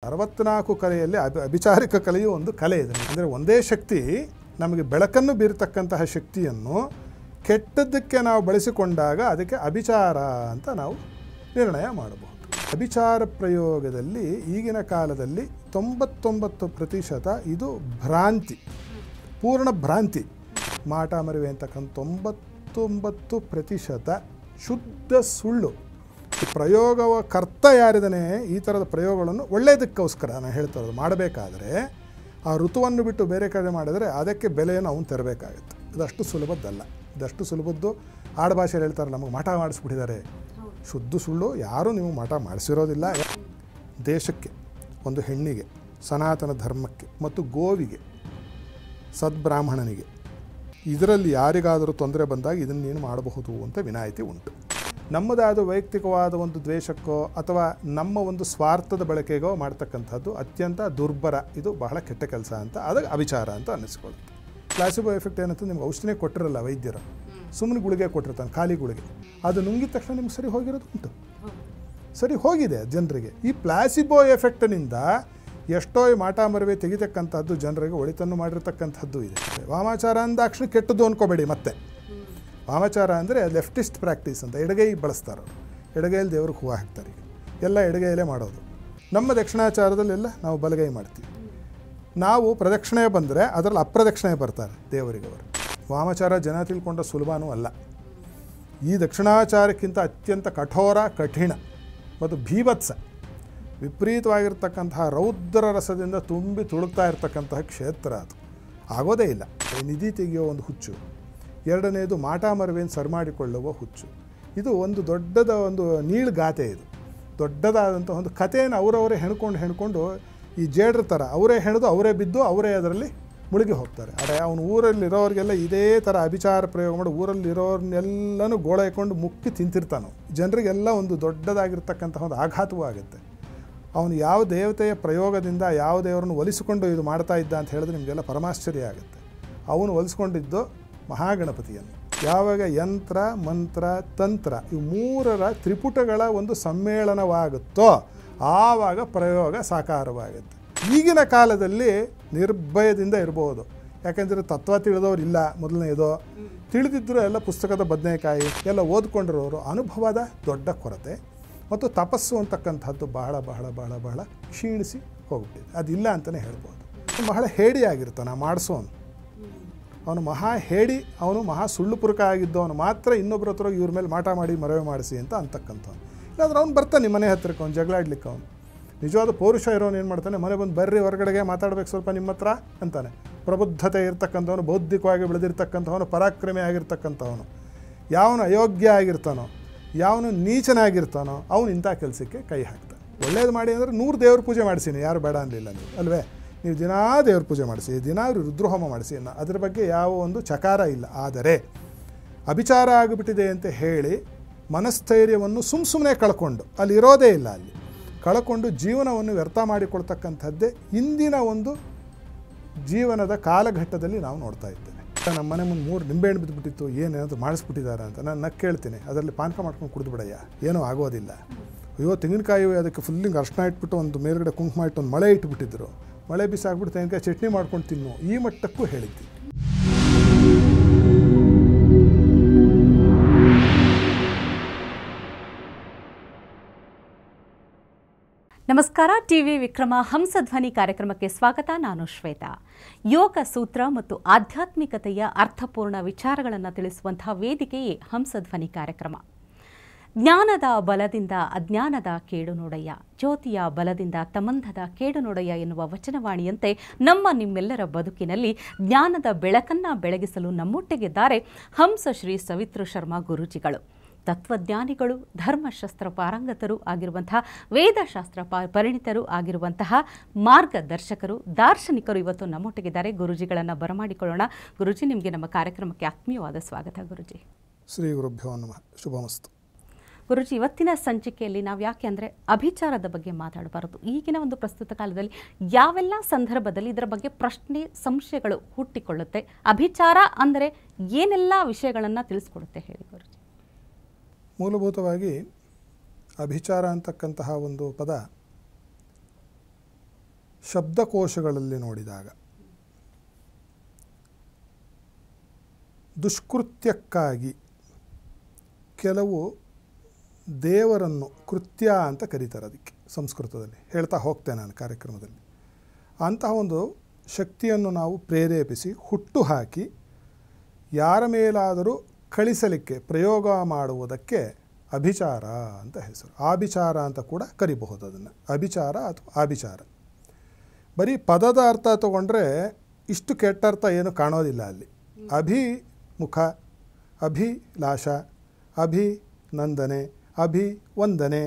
64 ಕಲೆಯಲ್ಲಿ ಅಭಿಚಾರಿಕ ಕಲೆಯು ಒಂದು ಕಲೆ ಇದೆ. ಅಂದರೆ ಒಂದೇ ಶಕ್ತಿ ನಮಗೆ ಬೆಳಕನ್ನು ಬೀರತಕ್ಕಂತಹ ಶಕ್ತಿಯನ್ನು ಕೆಟ್ಟದ್ದಕ್ಕೆ ನಾವು ಬಳಸಿಕೊಂಡಾಗ ಅದಕ್ಕೆ ಅಭಿಚಾರ ಅಂತ ನಾವು ನಿರ್ಣಯ ಮಾಡಬಹುದು. ಅಭಿಚಾರ ಪ್ರಯೋಗದಲ್ಲಿ ಈಗಿನ ಕಾಲದಲ್ಲಿ 99% ಇದು ಭ್ರಾಂತಿ, ಪೂರ್ಣ ಭ್ರಾಂತಿ. ಮಾಟ ಮರಿವೆ ಅಂತಕ್ಕಂಥ 99% ಶುದ್ಧ ಸುಳ್ಳು. ಪ್ರಯೋಗವ ಕರ್ತ ಯಾರಿದ್ದಾನೆ ಈ ಥರದ ಪ್ರಯೋಗಗಳನ್ನು ಒಳ್ಳೆಯದಕ್ಕೋಸ್ಕರ ನಾನು ಹೇಳ್ತಾ ಇರೋದು. ಮಾಡಬೇಕಾದ್ರೆ ಆ ಋತುವನ್ನು ಬಿಟ್ಟು ಬೇರೆ ಕಡೆ ಮಾಡಿದರೆ ಅದಕ್ಕೆ ಬೆಲೆಯನ್ನು ಅವನು ತರಬೇಕಾಗುತ್ತೆ. ಇದಷ್ಟು ಸುಲಭದ್ದಲ್ಲ. ಇದಷ್ಟು ಸುಲಭದ್ದು ಆಡುಭಾಷೆಯಲ್ಲಿ ಹೇಳ್ತಾರೆ, ನಮಗೆ ಮಠ ಮಾಡಿಸ್ಬಿಟ್ಟಿದ್ದಾರೆ. ಶುದ್ಧ ಸುಳ್ಳು. ಯಾರೂ ನೀವು ಮಠ ಮಾಡಿಸಿರೋದಿಲ್ಲ. ದೇಶಕ್ಕೆ, ಒಂದು ಹೆಣ್ಣಿಗೆ, ಸನಾತನ ಧರ್ಮಕ್ಕೆ ಮತ್ತು ಗೋವಿಗೆ, ಸದ್ಬ್ರಾಹ್ಮಣನಿಗೆ, ಇದರಲ್ಲಿ ಯಾರಿಗಾದರೂ ತೊಂದರೆ ಬಂದಾಗ ಇದನ್ನು ನೀನು ಮಾಡಬಹುದು ಅಂತ ವಿನಾಯಿತಿ ಉಂಟು. ನಮ್ಮದಾದ ವೈಯಕ್ತಿಕವಾದ ಒಂದು ದ್ವೇಷಕ್ಕೋ ಅಥವಾ ನಮ್ಮ ಒಂದು ಸ್ವಾರ್ಥದ ಬಳಕೆಗೋ ಮಾಡ್ತಕ್ಕಂಥದ್ದು ಅತ್ಯಂತ ದುರ್ಬರ. ಇದು ಬಹಳ ಕೆಟ್ಟ ಕೆಲಸ ಅಂತ, ಅದಕ್ಕೆ ಅಭಿಚಾರ ಅಂತ ಅನ್ನಿಸ್ಕೊಳ್ಳುತ್ತೆ. ಪ್ಲಾಸಿಬೋ ಎಫೆಕ್ಟ್ ಏನಂತ ನಿಮ್ಗೆ ಔಷಧಿನೇ ಕೊಟ್ಟಿರಲ್ಲ ವೈದ್ಯರು, ಸುಮ್ಮನೆ ಗುಳಿಗೆ ಕೊಟ್ಟಿರ್ತಾನೆ, ಖಾಲಿ ಗುಳಿಗೆ. ಅದು ನುಂಗಿದ ತಕ್ಷಣ ನಿಮ್ಗೆ ಸರಿ ಹೋಗಿರೋದು ಉಂಟು, ಸರಿ ಹೋಗಿದೆ ಜನರಿಗೆ. ಈ ಪ್ಲಾಸಿಬೋ ಎಫೆಕ್ಟ್ನಿಂದ ಎಷ್ಟೋ ಮಾಟ ಮರವೆ ತೆಗಿತಕ್ಕಂಥದ್ದು ಜನರಿಗೆ ಒಳಿತನ್ನು ಮಾಡಿರ್ತಕ್ಕಂಥದ್ದು ಇದೆ. ವಾಮಾಚಾರ ಅಂದಾಕ್ಷಣ ಕೆಟ್ಟದ್ದು ಅಂದ್ಕೋಬೇಡಿ. ಮತ್ತೆ ವಾಮಾಚಾರ ಅಂದರೆ ಲೆಫ್ಟಿಸ್ಟ್ ಪ್ರಾಕ್ಟೀಸ್ ಅಂತ, ಎಡಗೈ ಬಳಸ್ತಾರೆ. ಎಡಗೈಯಲ್ಲಿ ದೇವ್ರಿಗೆ ಹೂವು ಹಾಕ್ತಾರೆ. ಎಲ್ಲ ಎಡಗೈಯಲ್ಲೇ ಮಾಡೋದು. ನಮ್ಮ ದಕ್ಷಿಣಾಚಾರದಲ್ಲೆಲ್ಲ ನಾವು ಬಲಗೈ ಮಾಡ್ತೀವಿ. ನಾವು ಪ್ರದಕ್ಷಿಣೆ ಬಂದರೆ ಅದರಲ್ಲಿ ಅಪ್ರದಕ್ಷಿಣೆ ಬರ್ತಾರೆ ದೇವರಿಗೆ ಅವರು. ವಾಮಾಚಾರ ಜನ ತಿಳ್ಕೊಂಡ ಸುಲಭನೂ ಅಲ್ಲ. ಈ ದಕ್ಷಿಣಾಚಾರಕ್ಕಿಂತ ಅತ್ಯಂತ ಕಠೋರ, ಕಠಿಣ ಮತ್ತು ಭೀಭತ್ಸ, ವಿಪರೀತವಾಗಿರ್ತಕ್ಕಂತಹ ರೌದ್ರ ರಸದಿಂದ ತುಂಬಿ ತುಳುಕ್ತಾ ಇರ್ತಕ್ಕಂತಹ ಕ್ಷೇತ್ರ ಅದು. ಆಗೋದೇ ಇಲ್ಲ. ನಿಧಿ ತೆಗೆಯೋ ಒಂದು ಹುಚ್ಚು, ಎರಡನೇದು ಮಾಟ ಮರವೇನು ಸರಿ ಮಾಡಿಕೊಳ್ಳುವ ಹುಚ್ಚು. ಇದು ಒಂದು ದೊಡ್ಡದ ಒಂದು ನೀಳ್ಗಾತೆ. ಇದು ದೊಡ್ಡದಾದಂಥ ಒಂದು ಕಥೆಯನ್ನು ಅವರವರೇ ಹೆಣ್ಕೊಂಡು ಈ ಜೇಡ್ರ ಥರ ಅವರೇ ಹೆಣೆದು ಅವರೇ ಬಿದ್ದು ಅವರೇ ಅದರಲ್ಲಿ ಮುಳುಗಿ ಹೋಗ್ತಾರೆ. ಆದರೆ ಅವನು ಊರಲ್ಲಿರೋರಿಗೆಲ್ಲ ಇದೇ ಥರ ಅಭಿಚಾರ ಪ್ರಯೋಗ ಮಾಡಿ ಊರಲ್ಲಿರೋರ್ನೆಲ್ಲನೂ ಗೋಳೈಕೊಂಡು ಮುಕ್ಕಿ ತಿಂತಿರ್ತಾನೆ. ಜನರಿಗೆಲ್ಲ ಒಂದು ದೊಡ್ಡದಾಗಿರ್ತಕ್ಕಂತಹ ಒಂದು ಆಘಾತವೂ ಆಗುತ್ತೆ. ಅವನು ಯಾವ ದೇವತೆಯ ಪ್ರಯೋಗದಿಂದ ಯಾವ ದೇವರನ್ನು ಒಲಿಸಿಕೊಂಡು ಇದು ಮಾಡ್ತಾ ಇದ್ದ ಅಂತ ಹೇಳಿದ್ರೆ ನಿಮಗೆಲ್ಲ ಪರಮಾಶ್ಚರ್ಯ ಆಗುತ್ತೆ. ಅವನು ಒಲಿಸ್ಕೊಂಡಿದ್ದು ಮಹಾಗಣಪತಿಯನ್ನು. ಯಾವಾಗ ಯಂತ್ರ, ಮಂತ್ರ, ತಂತ್ರ ಇವು ಮೂರರ ತ್ರಿಪುಟಗಳ ಒಂದು ಸಮ್ಮೇಳನವಾಗುತ್ತೋ ಆವಾಗ ಪ್ರಯೋಗ ಸಾಕಾರವಾಗುತ್ತೆ. ಈಗಿನ ಕಾಲದಲ್ಲಿ ನಿರ್ಭಯದಿಂದ ಇರಬಹುದು. ಯಾಕೆಂದರೆ ತತ್ವ ತಿಳಿದವ್ರು ಇಲ್ಲ. ಮೊದಲನೇದು ತಿಳಿದಿದ್ದರೂ ಎಲ್ಲ ಪುಸ್ತಕದ ಬದನೆಕಾಯಿ ಎಲ್ಲ ಓದ್ಕೊಂಡಿರೋರು. ಅನುಭವದ ದೊಡ್ಡ ಕೊರತೆ ಮತ್ತು ತಪಸ್ಸು ಅಂತಕ್ಕಂಥದ್ದು ಬಹಳ ಬಹಳ ಬಹಳ ಬಹಳ ಕ್ಷೀಣಿಸಿ ಹೋಗ್ಬಿಟ್ಟಿದೆ. ಅದಿಲ್ಲ ಅಂತಲೇ ಹೇಳ್ಬೋದು. ಬಹಳ ಹೇಡಿಯಾಗಿರ್ತಾನೆ ಮಾಡಿಸೋನು. ಅವನು ಮಹಾ ಹೇಡಿ, ಅವನು ಮಹಾ ಸುಳ್ಳು ಪುರುಕ ಆಗಿದ್ದವನು ಮಾತ್ರ ಇನ್ನೊಬ್ಬರ ಹತ್ರ ಇವ್ರ ಮೇಲೆ ಮಾಟ ಮಾಡಿ ಮರವೆ ಮಾಡಿಸಿ ಅಂತ ಅಂತಕ್ಕಂಥವ್ನು. ಇಲ್ಲಾಂದ್ರೆ ಅವ್ನು ಬರ್ತಾನೆ ನಿಮ್ಮ ಮನೆ ಹತ್ರಕ್ಕೆ, ಅವ್ನು ಜಗಳಾಡ್ಲಿಕ್ಕೆ. ಅವನು ನಿಜವಾದ ಪೌರುಷ ಇರೋನು ಏನು ಮಾಡ್ತಾನೆ, ಮನೆ ಬಂದು ಬರ್ರಿ ಹೊರಗಡೆಗೆ ಮಾತಾಡ್ಬೇಕು ಸ್ವಲ್ಪ ನಿಮ್ಮ ಹತ್ರ ಅಂತಾನೆ. ಪ್ರಬುದ್ಧತೆ ಇರ್ತಕ್ಕಂಥವನು, ಬೌದ್ಧಿಕವಾಗಿ ಬೆಳೆದಿರ್ತಕ್ಕಂಥವನು, ಪರಾಕ್ರಮಿ ಆಗಿರ್ತಕ್ಕಂಥವನು. ಯಾವನು ಅಯೋಗ್ಯ ಆಗಿರ್ತಾನೋ, ಯಾವನು ನೀಚನಾಗಿರ್ತಾನೋ ಅವನು ಇಂಥ ಕೆಲಸಕ್ಕೆ ಕೈ ಹಾಕ್ತಾನೆ. ಒಳ್ಳೇದು ಮಾಡಿ ಅಂದರೆ 100 ದೇವ್ರ ಪೂಜೆ ಮಾಡಿಸಿನಿ, ಯಾರು ಬೇಡ ಅನ್ನಲಿಲ್ಲ ನೀವು ಅಲ್ವೇ. ನೀವು ದಿನಾ ದೇವ್ರ ಪೂಜೆ ಮಾಡಿಸಿ, ದಿನ ರುದ್ರಹೋಮ ಮಾಡಿಸಿ, ಅದ್ರ ಬಗ್ಗೆ ಯಾವ ಒಂದು ಚಕಾರ ಇಲ್ಲ. ಆದರೆ ಅಭಿಚಾರ ಆಗಿಬಿಟ್ಟಿದೆ ಅಂತ ಹೇಳಿ ಮನಸ್ಥೈರ್ಯವನ್ನು ಸುಮ್ಮನೆ ಕಳ್ಕೊಂಡು, ಅಲ್ಲಿ ಇರೋದೇ ಇಲ್ಲ, ಅಲ್ಲಿ ಕಳ್ಕೊಂಡು ಜೀವನವನ್ನು ವ್ಯರ್ಥ ಮಾಡಿಕೊಳ್ತಕ್ಕಂಥದ್ದೇ ಇಂದಿನ ಒಂದು ಜೀವನದ ಕಾಲಘಟ್ಟದಲ್ಲಿ ನಾವು ನೋಡ್ತಾ ಇದ್ದೇವೆ. ನಮ್ಮ ಮನೆ ಮುಂದೆ 3 ನಿಂಬೆಹಣ್ಣು ಬಿದ್ದುಬಿಟ್ಟಿತ್ತು, ಏನೇನಾದರೂ ಮಾಡಿಸ್ಬಿಟ್ಟಿದ್ದಾರೆ ಅಂತ ನಾನು ನಕ್ಕೆ ಕೇಳ್ತೀನಿ. ಅದರಲ್ಲಿ ಪಾನಕ ಮಾಡ್ಕೊಂಡು ಕುಡಿದು ಬಿಡಯ್ಯ, ಏನೂ ಆಗೋದಿಲ್ಲ. ಅಯ್ಯೋ ತೆಂಗಿನಕಾಯಿ ಅದಕ್ಕೆ ಫುಲ್ಲಿಂಗ್ ಅರ್ಶನ ಇಟ್ಬಿಟ್ಟು ಒಂದು ಮೇಲ್ಗಡೆ ಕುಂಕುಮ ಇಟ್ಟು ಒಂದು ಮಳೆ ಇಟ್ಬಿಟ್ಟಿದ್ರು, ಮಳೆ ಬಿಸಾಕ್ಬಿಟ್ಟು ತೆಂಗಿನಕಾಯಿ ಚಟ್ನಿ ಮಾಡ್ಕೊಂಡು ತಿನ್ನು, ಈ ಮಟ್ಟಕ್ಕೂ ಹೇಳಿದ್ವಿ. ನಮಸ್ಕಾರ. ಟಿವಿ ವಿಕ್ರಮ ಹಂಸಧ್ವನಿ ಕಾರ್ಯಕ್ರಮಕ್ಕೆ ಸ್ವಾಗತ. ನಾನು ಶ್ವೇತಾ. ಯೋಗ ಸೂತ್ರ ಮತ್ತು ಆಧ್ಯಾತ್ಮಿಕತೆಯ ಅರ್ಥಪೂರ್ಣ ವಿಚಾರಗಳನ್ನು ತಿಳಿಸುವಂತಹ ವೇದಿಕೆಯೇ ಹಂಸಧ್ವನಿ ಕಾರ್ಯಕ್ರಮ. ಜ್ಞಾನದ ಬಲದಿಂದ ಅಜ್ಞಾನದ ಕೇಡು ನೋಡಯ್ಯ, ಜ್ಯೋತಿಯ ಬಲದಿಂದ ತಮಂಧದ ಕೇಡು ನೋಡಯ್ಯ ಎನ್ನುವ ವಚನವಾಣಿಯಂತೆ ನಿಮ್ಮೆಲ್ಲರ ಬದುಕಿನಲ್ಲಿ ಜ್ಞಾನದ ಬೆಳಕನ್ನು ಬೆಳಗಿಸಲು ನಮ್ಮೊಟ್ಟಿಗಿದ್ದಾರೆ ಹಂಸ ಶ್ರೀ ಸವಿತೃ ಶರ್ಮಾ ಗುರೂಜಿಗಳು. ತತ್ವಜ್ಞಾನಿಗಳು, ಧರ್ಮಶಾಸ್ತ್ರ ಪಾರಂಗತರು ಆಗಿರುವಂತಹ, ವೇದಶಾಸ್ತ್ರ ಪರಿಣಿತರು ಆಗಿರುವಂತಹ ಮಾರ್ಗದರ್ಶಕರು, ದಾರ್ಶನಿಕರು ಇವತ್ತು ನಮ್ಮೊಟ್ಟಿಗಿದ್ದಾರೆ. ಗುರುಜಿಗಳನ್ನು ಬರಮಾಡಿಕೊಳ್ಳೋಣ. ಗುರುಜಿ, ನಿಮಗೆ ನಮ್ಮ ಕಾರ್ಯಕ್ರಮಕ್ಕೆ ಆತ್ಮೀಯವಾದ ಸ್ವಾಗತ. ಗುರುಜಿ, ಶ್ರೀ ಗುರುಭ್ಯೋ ನಮಃ. ಶುಭಮಸ್ತು. ಗುರುಜಿ, ಇವತ್ತಿನ ಸಂಚಿಕೆಯಲ್ಲಿ ನಾವು ಯಾಕೆ ಅಂದರೆ ಅಭಿಚಾರದ ಬಗ್ಗೆ ಮಾತಾಡಬಾರದು. ಈಗಿನ ಒಂದು ಪ್ರಸ್ತುತ ಕಾಲದಲ್ಲಿ ಯಾವೆಲ್ಲ ಸಂದರ್ಭದಲ್ಲಿ ಇದರ ಬಗ್ಗೆ ಪ್ರಶ್ನೆ, ಸಂಶಯಗಳು ಹುಟ್ಟಿಕೊಳ್ಳುತ್ತೆ, ಅಭಿಚಾರ ಅಂದರೆ ಏನೆಲ್ಲ ವಿಷಯಗಳನ್ನು ತಿಳಿಸ್ಕೊಡುತ್ತೆ ಹೇಳಿ ಗುರುಜಿ. ಮೂಲಭೂತವಾಗಿ ಅಭಿಚಾರ ಅಂತಕ್ಕಂತಹ ಒಂದು ಪದ ಶಬ್ದಕೋಶಗಳಲ್ಲಿ ನೋಡಿದಾಗ ದುಷ್ಕೃತ್ಯಕ್ಕಾಗಿ ಕೆಲವು ದೇವರನ್ನು ಕೃತ್ಯ ಅಂತ ಕರೀತಾರೆ. ಅದಕ್ಕೆ ಸಂಸ್ಕೃತದಲ್ಲಿ ಹೇಳ್ತಾ ಹೋಗ್ತೇನೆ ನಾನು ಕಾರ್ಯಕ್ರಮದಲ್ಲಿ. ಅಂತಹ ಒಂದು ಶಕ್ತಿಯನ್ನು ನಾವು ಪ್ರೇರೇಪಿಸಿ ಹುಟ್ಟು ಹಾಕಿ ಯಾರ ಮೇಲಾದರೂ ಕಳಿಸಲಿಕ್ಕೆ ಪ್ರಯೋಗ ಮಾಡುವುದಕ್ಕೆ ಅಭಿಚಾರ ಅಂತ ಹೆಸರು. ಆಭಿಚಾರ ಅಂತ ಕೂಡ ಕರಿಬಹುದು ಅದನ್ನು. ಅಭಿಚಾರ ಅಥವಾ ಆಭಿಚಾರ. ಬರೀ ಪದದ ಅರ್ಥ ತಗೊಂಡ್ರೆ ಇಷ್ಟು ಕೆಟ್ಟ ಅರ್ಥ ಏನು ಕಾಣೋದಿಲ್ಲ ಅಲ್ಲಿ. ಅಭಿಮುಖ, ಅಭಿಲಾಷ, ಅಭಿನಂದನೆ, ಅಭಿವಂದನೆ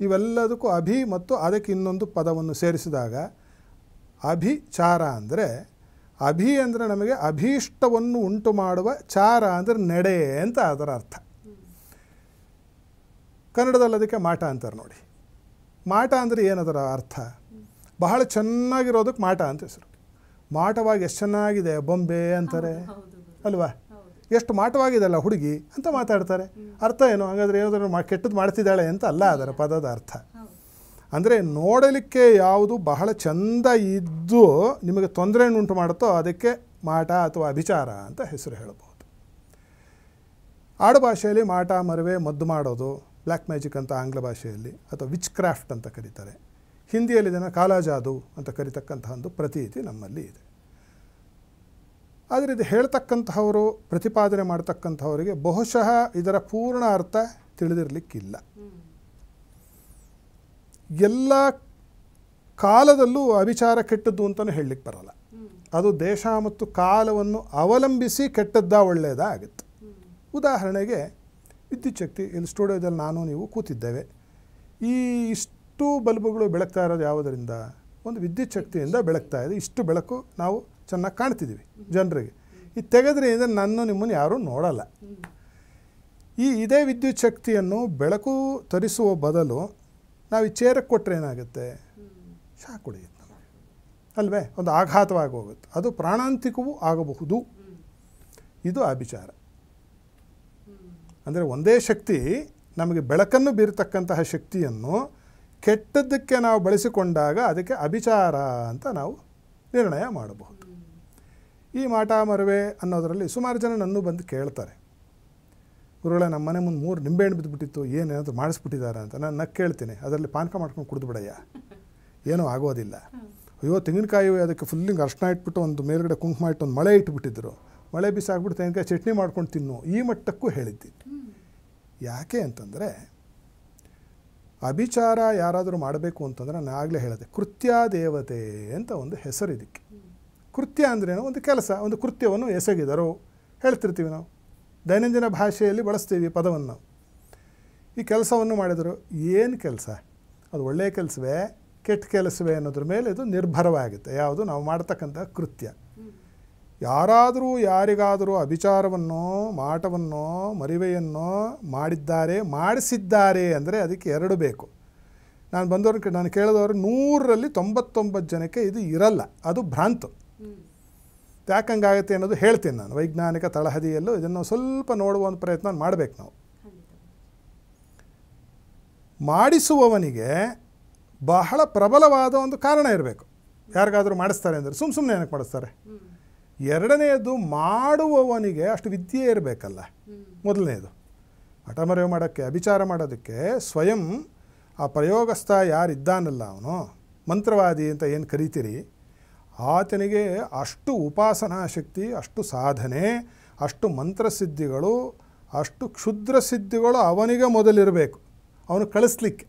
ಇವೆಲ್ಲದಕ್ಕೂ ಅಭಿ ಮತ್ತು ಅದಕ್ಕೆ ಇನ್ನೊಂದು ಪದವನ್ನು ಸೇರಿಸಿದಾಗ ಅಭಿಚಾರ ಅಂದರೆ, ಅಭಿ ಅಂದರೆ ನಮಗೆ ಅಭೀಷ್ಟವನ್ನು ಉಂಟು ಮಾಡುವ, ಚಾರ ಅಂದರೆ ನಡೆ ಅಂತ ಅದರ ಅರ್ಥ. ಕನ್ನಡದಲ್ಲಿ ಅದಕ್ಕೆ ಮಾಟ ಅಂತಾರೆ ನೋಡಿ. ಮಾಟ ಅಂದರೆ ಏನದರ ಅರ್ಥ? ಬಹಳ ಚೆನ್ನಾಗಿರೋದಕ್ಕೆ ಮಾಟ ಅಂತ ಹೆಸರು. ಮಾಟವಾಗಿ ಎಷ್ಟು ಚೆನ್ನಾಗಿದೆ ಬೊಂಬೆ ಅಂತಾರೆ ಅಲ್ವಾ? ಎಷ್ಟು ಮಾಟವಾಗಿದೆ ಅಲ್ಲ ಹುಡುಗಿ ಅಂತ ಮಾತಾಡ್ತಾರೆ. ಅರ್ಥ ಏನು? ಹಾಗಾದರೆ ಏನಾದರೂ ಕೆಟ್ಟದ್ದು ಮಾಡ್ತಿದ್ದಾಳೆ ಅಂತ ಅಲ್ಲ ಅದರ ಪದದ ಅರ್ಥ. ಅಂದರೆ ನೋಡಲಿಕ್ಕೆ ಯಾವುದು ಬಹಳ ಚಂದ ಇದ್ದು ನಿಮಗೆ ತೊಂದರೆಯನ್ನು ಉಂಟು ಮಾಡುತ್ತೋ ಅದಕ್ಕೆ ಮಾಟ ಅಥವಾ ಅಭಿಚಾರ ಅಂತ ಹೆಸರು ಹೇಳಬಹುದು. ಆಡುಭಾಷೆಯಲ್ಲಿ ಮಾಟ, ಮರವೆ, ಮದ್ದು ಮಾಡೋದು, ಬ್ಲ್ಯಾಕ್ ಮ್ಯಾಜಿಕ್ ಅಂತ ಆಂಗ್ಲ ಭಾಷೆಯಲ್ಲಿ, ಅಥವಾ ವಿಚ್ ಕ್ರಾಫ್ಟ್ ಅಂತ ಕರೀತಾರೆ. ಹಿಂದಿಯಲ್ಲಿ ಇದನ್ನು ಕಾಲಾಜಾದು ಅಂತ ಕರೀತಕ್ಕಂತಹ ಒಂದು ಪ್ರತೀತಿ ನಮ್ಮಲ್ಲಿ ಇದೆ. ಆದರೆ ಇದು ಹೇಳ್ತಕ್ಕಂತಹವರು, ಪ್ರತಿಪಾದನೆ ಮಾಡ್ತಕ್ಕಂಥವರಿಗೆ ಬಹುಶಃ ಇದರ ಪೂರ್ಣ ಅರ್ಥ ತಿಳಿದಿರಲಿಕ್ಕಿಲ್ಲ. ಎಲ್ಲ ಕಾಲದಲ್ಲೂ ಅಭಿಚಾರ ಕೆಟ್ಟದ್ದು ಅಂತಲೂ ಹೇಳಲಿಕ್ಕೆ ಬರೋಲ್ಲ. ಅದು ದೇಶ ಮತ್ತು ಕಾಲವನ್ನು ಅವಲಂಬಿಸಿ ಕೆಟ್ಟದ್ದಾ ಒಳ್ಳೆಯದಾ ಆಗುತ್ತೆ. ಉದಾಹರಣೆಗೆ ವಿದ್ಯುತ್ ಶಕ್ತಿ. ಇಲ್ಲಿ ಸ್ಟುಡಿಯೋದಲ್ಲಿ ನಾನು ನೀವು ಕೂತಿದ್ದೇವೆ. ಈ ಇಷ್ಟು ಬಲ್ಬುಗಳು ಬೆಳಗ್ತಾ ಇರೋದು ಯಾವುದರಿಂದ? ಒಂದು ವಿದ್ಯುತ್ ಶಕ್ತಿಯಿಂದ ಬೆಳಗ್ತಾ ಇದೆ. ಇಷ್ಟು ಬೆಳಕು ನಾವು ಚೆನ್ನಾಗಿ ಕಾಣ್ತಿದ್ದೀವಿ ಜನರಿಗೆ. ಈ ತೆಗೆದ್ರೆ ಅಂದರೆ ನಿಮ್ಮನ್ನು ಯಾರೂ ನೋಡಲ್ಲ. ಇದೇ ವಿದ್ಯುತ್ ಶಕ್ತಿಯನ್ನು ಬೆಳಕು ತರಿಸುವ ಬದಲು ನಾವು ಈ ಚೇರಕ್ಕೆ ಕೊಟ್ಟರೆ ಏನಾಗುತ್ತೆ? ಶಾಕ್ ಹೊಡೆಯುತ್ತೆ ನಮಗೆ ಅಲ್ವೇ? ಒಂದು ಆಘಾತವಾಗಿ ಹೋಗುತ್ತೆ. ಅದು ಪ್ರಾಣಾಂತಿಕವೂ ಆಗಬಹುದು. ಇದು ಅಭಿಚಾರ. ಅಂದರೆ ಒಂದೇ ಶಕ್ತಿ ನಮಗೆ ಬೆಳಕನ್ನು ಬೀರತಕ್ಕಂತಹ ಶಕ್ತಿಯನ್ನು ಕೆಟ್ಟದ್ದಕ್ಕೆ ನಾವು ಬಳಸಿಕೊಂಡಾಗ ಅದಕ್ಕೆ ಅಭಿಚಾರ ಅಂತ ನಾವು ನಿರ್ಣಯ ಮಾಡಬಹುದು. ಈ ಮಾಟ ಮರವೆ ಅನ್ನೋದರಲ್ಲಿ ಸುಮಾರು ಜನ ನನ್ನೂ ಬಂದು ಕೇಳ್ತಾರೆ, ಗುರುಗಳೇ ನಮ್ಮ ಮನೆ ಮುಂದೆ 3 ನಿಂಬೆಹಣ್ಣು ಬಿದ್ದುಬಿಟ್ಟಿತ್ತು, ಏನೇನಾದರೂ ಮಾಡಿಸ್ಬಿಟ್ಟಿದ್ದಾರೆ ಅಂತ. ನಾನು ನಕ್ಕೆ ಕೇಳ್ತೀನಿ, ಅದರಲ್ಲಿ ಪಾನಕ ಮಾಡ್ಕೊಂಡು ಕುಡಿದು ಬಿಡಯ್ಯ, ಏನೂ ಆಗೋದಿಲ್ಲ. ಅಯ್ಯೋ ತೆಂಗಿನಕಾಯಿ ಅದಕ್ಕೆ ಫುಲ್ಲಿಂಗ್ ಅರ್ಶನ ಇಟ್ಬಿಟ್ಟು ಒಂದು ಮೇಲ್ಗಡೆ ಕುಂಕುಮ ಇಟ್ಟು ಒಂದು ಮಳೆ ಇಟ್ಬಿಟ್ಟಿದ್ರು, ಮಳೆ ಬಿಸಾಕ್ಬಿಟ್ಟು ತೆಂಗಿನಕಾಯಿ ಚಟ್ನಿ ಮಾಡ್ಕೊಂಡು ತಿನ್ನು, ಈ ಮಟ್ಟಕ್ಕೂ ಹೇಳಿದ್ದೀನಿ. ಯಾಕೆ ಅಂತಂದರೆ ಅಭಿಚಾರ ಯಾರಾದರೂ ಮಾಡಬೇಕು ಅಂತಂದರೆ ನಾನು ಆಗಲೇ ಹೇಳಿದೆ, ಕೃತ್ಯ ದೇವತೆ ಅಂತ ಒಂದು ಹೆಸರು ಇದಕ್ಕೆ. ಕೃತ್ಯ ಅಂದ್ರೇನು? ಒಂದು ಕೆಲಸ, ಒಂದು ಕೃತ್ಯವನ್ನು ಎಸಗಿದರು ಹೇಳ್ತಿರ್ತೀವಿ ನಾವು. ದೈನಂದಿನ ಭಾಷೆಯಲ್ಲಿ ಬಳಸ್ತೀವಿ ಪದವನ್ನು. ಈ ಕೆಲಸವನ್ನು ಮಾಡಿದರು. ಏನು ಕೆಲಸ? ಅದು ಒಳ್ಳೆಯ ಕೆಲಸವೇ ಕೆಟ್ಟ ಕೆಲಸವೇ ಅನ್ನೋದ್ರ ಮೇಲೆ ಇದು ನಿರ್ಭರವಾಗುತ್ತೆ. ಯಾವುದು ನಾವು ಮಾಡ್ತಕ್ಕಂಥ ಕೃತ್ಯ. ಯಾರಾದರೂ ಯಾರಿಗಾದರೂ ಅಭಿಚಾರವನ್ನೋ ಮಾಟವನ್ನೋ ಮರಿವೆಯನ್ನೋ ಮಾಡಿಸಿದ್ದಾರೆ ಅಂದರೆ ಅದಕ್ಕೆ 2 ಬೇಕು. ನಾನು ಕೇಳಿದವರು 100ರಲ್ಲಿ 99 ಜನಕ್ಕೆ ಇದು ಇರಲ್ಲ, ಅದು ಭ್ರಾಂತು. ಯಾಕಂಗಾಗುತ್ತೆ ಅನ್ನೋದು ಹೇಳ್ತೀನಿ ನಾನು. ವೈಜ್ಞಾನಿಕ ತಳಹದಿಯಲ್ಲೂ ಇದನ್ನು ಸ್ವಲ್ಪ ನೋಡುವ ಒಂದು ಪ್ರಯತ್ನ ಮಾಡಬೇಕು ನಾವು. ಮಾಡಿಸುವವನಿಗೆ ಬಹಳ ಪ್ರಬಲವಾದ ಒಂದು ಕಾರಣ ಇರಬೇಕು. ಯಾರಿಗಾದರೂ ಮಾಡಿಸ್ತಾರೆ ಅಂದರೆ ಸುಮ್ಮನೆ ಏನಕ್ಕೆ ಮಾಡಿಸ್ತಾರೆ? ಎರಡನೆಯದು, ಮಾಡುವವನಿಗೆ ಅಷ್ಟು ವಿದ್ಯೆ ಇರಬೇಕಲ್ಲ. ಮೊದಲನೆಯದು ಹಠಮರೆವು ಮಾಡೋಕ್ಕೆ, ಅಭಿಚಾರ ಮಾಡೋದಕ್ಕೆ ಸ್ವಯಂ ಆ ಪ್ರಯೋಗಸ್ಥ ಯಾರಿದ್ದಾನಲ್ಲ, ಅವನು ಮಂತ್ರವಾದಿ ಅಂತ ಏನು ಕರಿತೀರಿ, ಆತನಿಗೆ ಅಷ್ಟು ಉಪಾಸನಾ ಶಕ್ತಿ, ಅಷ್ಟು ಸಾಧನೆ, ಅಷ್ಟು ಮಂತ್ರಸಿದ್ಧಿಗಳು, ಅಷ್ಟು ಕ್ಷುದ್ರ ಸಿದ್ಧಿಗಳು ಅವನಿಗೆ ಮೊದಲಿರಬೇಕು ಅವನು ಕಳಿಸ್ಲಿಕ್ಕೆ.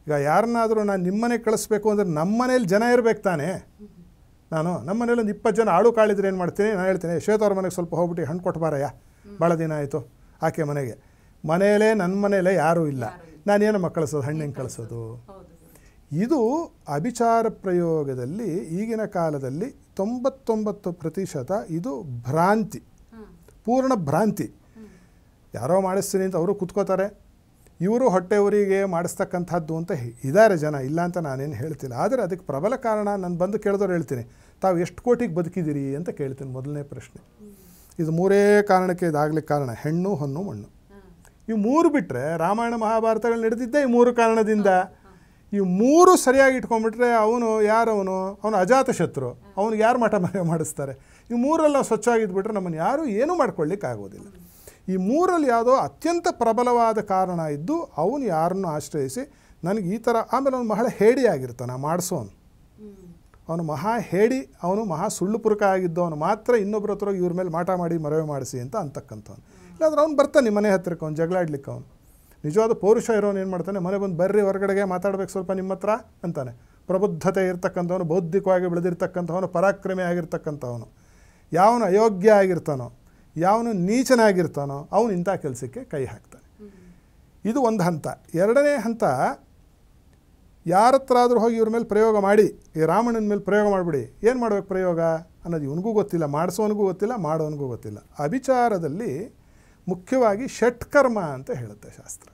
ಈಗ ಯಾರನ್ನಾದರೂ ನಾನು ನಿಮ್ಮನೆ ಕಳಿಸ್ಬೇಕು ಅಂದರೆ ನಮ್ಮ ಮನೇಲಿ ಜನ ಇರಬೇಕು ತಾನೇ. ನಮ್ಮ ಮನೇಲಿ ಒಂದು 20 ಜನ ಆಳು ಕಾಳಿದ್ರೆ ಏನು ಮಾಡ್ತೀನಿ? ನಾನು ಹೇಳ್ತೀನಿ, ಶ್ವೇತವ್ರ ಮನೆಗೆ ಸ್ವಲ್ಪ ಹೋಗ್ಬಿಟ್ಟು ಹಣ್ಣು ಕೊಟ್ಟು ಬಾರಯ್ಯ, ಭಾಳ ದಿನ ಆಯಿತು ಆಕೆ ಮನೆಗೆ. ನನ್ನ ಮನೇಲೇ ಯಾರೂ ಇಲ್ಲ, ನಾನೇನಮ್ಮ ಕಳಿಸೋದು, ಹಣ್ಣಿಂಗೆ ಕಳಿಸೋದು. ಇದು ಅಭಿಚಾರ ಪ್ರಯೋಗದಲ್ಲಿ ಈಗಿನ ಕಾಲದಲ್ಲಿ 99% ಇದು ಭ್ರಾಂತಿ, ಪೂರ್ಣ ಭ್ರಾಂತಿ. ಯಾರೋ ಮಾಡಿಸ್ತೀನಿ ಅಂತ ಅವರು ಕೂತ್ಕೋತಾರೆ, ಇವರು ಹೊಟ್ಟೆಯವರಿಗೆ ಮಾಡಿಸ್ತಕ್ಕಂಥದ್ದು ಅಂತ ಇದ್ದಾರೆ ಜನ, ಇಲ್ಲ ಅಂತ ನಾನೇನು ಹೇಳ್ತಿಲ್ಲ. ಆದರೆ ಅದಕ್ಕೆ ಪ್ರಬಲ ಕಾರಣ ನಾನು ಬಂದು ಕೇಳಿದವ್ರು ಹೇಳ್ತೀನಿ, ತಾವು ಎಷ್ಟು ಕೋಟಿಗೆ ಬದುಕಿದ್ದೀರಿ ಅಂತ ಕೇಳ್ತೀನಿ. ಮೊದಲನೇ ಪ್ರಶ್ನೆ ಇದು. 3 ಕಾರಣಕ್ಕೆ ಇದಾಗಲಿಕ್ಕೆ ಕಾರಣ: ಹೆಣ್ಣು, ಹೊನ್ನು, ಮಣ್ಣು. ಇವು 3 ಬಿಟ್ಟರೆ ರಾಮಾಯಣ ಮಹಾಭಾರತಗಳು ನಡೆದಿದ್ದೇ ಈ 3 ಕಾರಣದಿಂದ. ಈ ಮೂರು ಸರಿಯಾಗಿ ಇಟ್ಕೊಂಡ್ಬಿಟ್ರೆ ಅವನು ಅಜಾತಶತ್ರು, ಅವನಿಗೆ ಯಾರು ಮಠ ಮಾಡಿಸ್ತಾರೆ? ಈ ಮೂರೆಲ್ಲ ಸ್ವಚ್ಛವಾಗಿದ್ಬಿಟ್ರೆ ನಮ್ಮನ್ನು ಯಾರೂ ಏನೂ ಮಾಡ್ಕೊಳ್ಳಿಕ್ಕೆ ಆಗೋದಿಲ್ಲ. ಈ ಮೂರಲ್ಲಿ ಯಾವುದೋ ಅತ್ಯಂತ ಪ್ರಬಲವಾದ ಕಾರಣ ಇದ್ದು ಅವನು ಯಾರನ್ನು ಆಶ್ರಯಿಸಿ ನನಗೆ ಈ ಥರ, ಆಮೇಲೆ ಅವನು ಬಹಳ ಹೇಡಿ ಆಗಿರ್ತಾನೆ ಮಾಡಿಸೋನು, ಅವನು ಮಹಾ ಹೇಡಿ, ಅವನು ಮಹಾ ಸುಳ್ಳು ಪುರುಕ ಆಗಿದ್ದವನು ಮಾತ್ರ ಇನ್ನೊಬ್ಬರ ಹತ್ರ ಇವ್ರ ಮೇಲೆ ಮಾಟ ಮಾಡಿ ಮರವೆ ಮಾಡಿಸಿ ಅಂತ ಅಂತಕ್ಕಂಥವ್ನು. ಇಲ್ಲಾಂದ್ರೆ ಅವ್ನು ಬರ್ತಾನೆ ಮನೆ ಹತ್ರಕ್ಕೆ, ಅವ್ನು ಜಗಳಾಡ್ಲಿಕ್ಕೆ. ಅವನು ನಿಜವಾದ ಪೌರುಷ ಇರೋನು ಏನು ಮಾಡ್ತಾನೆ, ಮನೆ ಬಂದು ಬರ್ರಿ ಹೊರಗಡೆಗೆ ಮಾತಾಡ್ಬೇಕು ಸ್ವಲ್ಪ ನಿಮ್ಮ ಹತ್ರ ಅಂತಾನೆ. ಪ್ರಬುದ್ಧತೆ ಇರ್ತಕ್ಕಂಥವನು, ಬೌದ್ಧಿಕವಾಗಿ ಬೆಳೆದಿರ್ತಕ್ಕಂಥವನು, ಪರಾಕ್ರಮಿ ಆಗಿರ್ತಕ್ಕಂಥವನು. ಯಾವನು ಅಯೋಗ್ಯ ಆಗಿರ್ತಾನೋ, ಯಾವನು ನೀಚನಾಗಿರ್ತಾನೋ ಅವನು ಇಂಥ ಕೆಲಸಕ್ಕೆ ಕೈ ಹಾಕ್ತಾನೆ. ಇದು ಒಂದು ಹಂತ. ಎರಡನೇ ಹಂತ, ಯಾರ ಹತ್ರ ಆದರೂ ಹೋಗಿ ಇವ್ರ ಮೇಲೆ ಪ್ರಯೋಗ ಮಾಡಿ, ಈ ರಾವಣನ ಮೇಲೆ ಪ್ರಯೋಗ ಮಾಡಿಬಿಡಿ, ಏನು ಮಾಡ್ಬೇಕು ಪ್ರಯೋಗ ಅನ್ನೋದು ಇವನಿಗೂ ಗೊತ್ತಿಲ್ಲ, ಮಾಡಿಸೋನಿಗೂ ಗೊತ್ತಿಲ್ಲ, ಮಾಡೋನಿಗೂ ಗೊತ್ತಿಲ್ಲ. ಅಭಿಚಾರದಲ್ಲಿ ಮುಖ್ಯವಾಗಿ ಷಟ್ಕರ್ಮ ಅಂತ ಹೇಳುತ್ತೆ ಶಾಸ್ತ್ರ.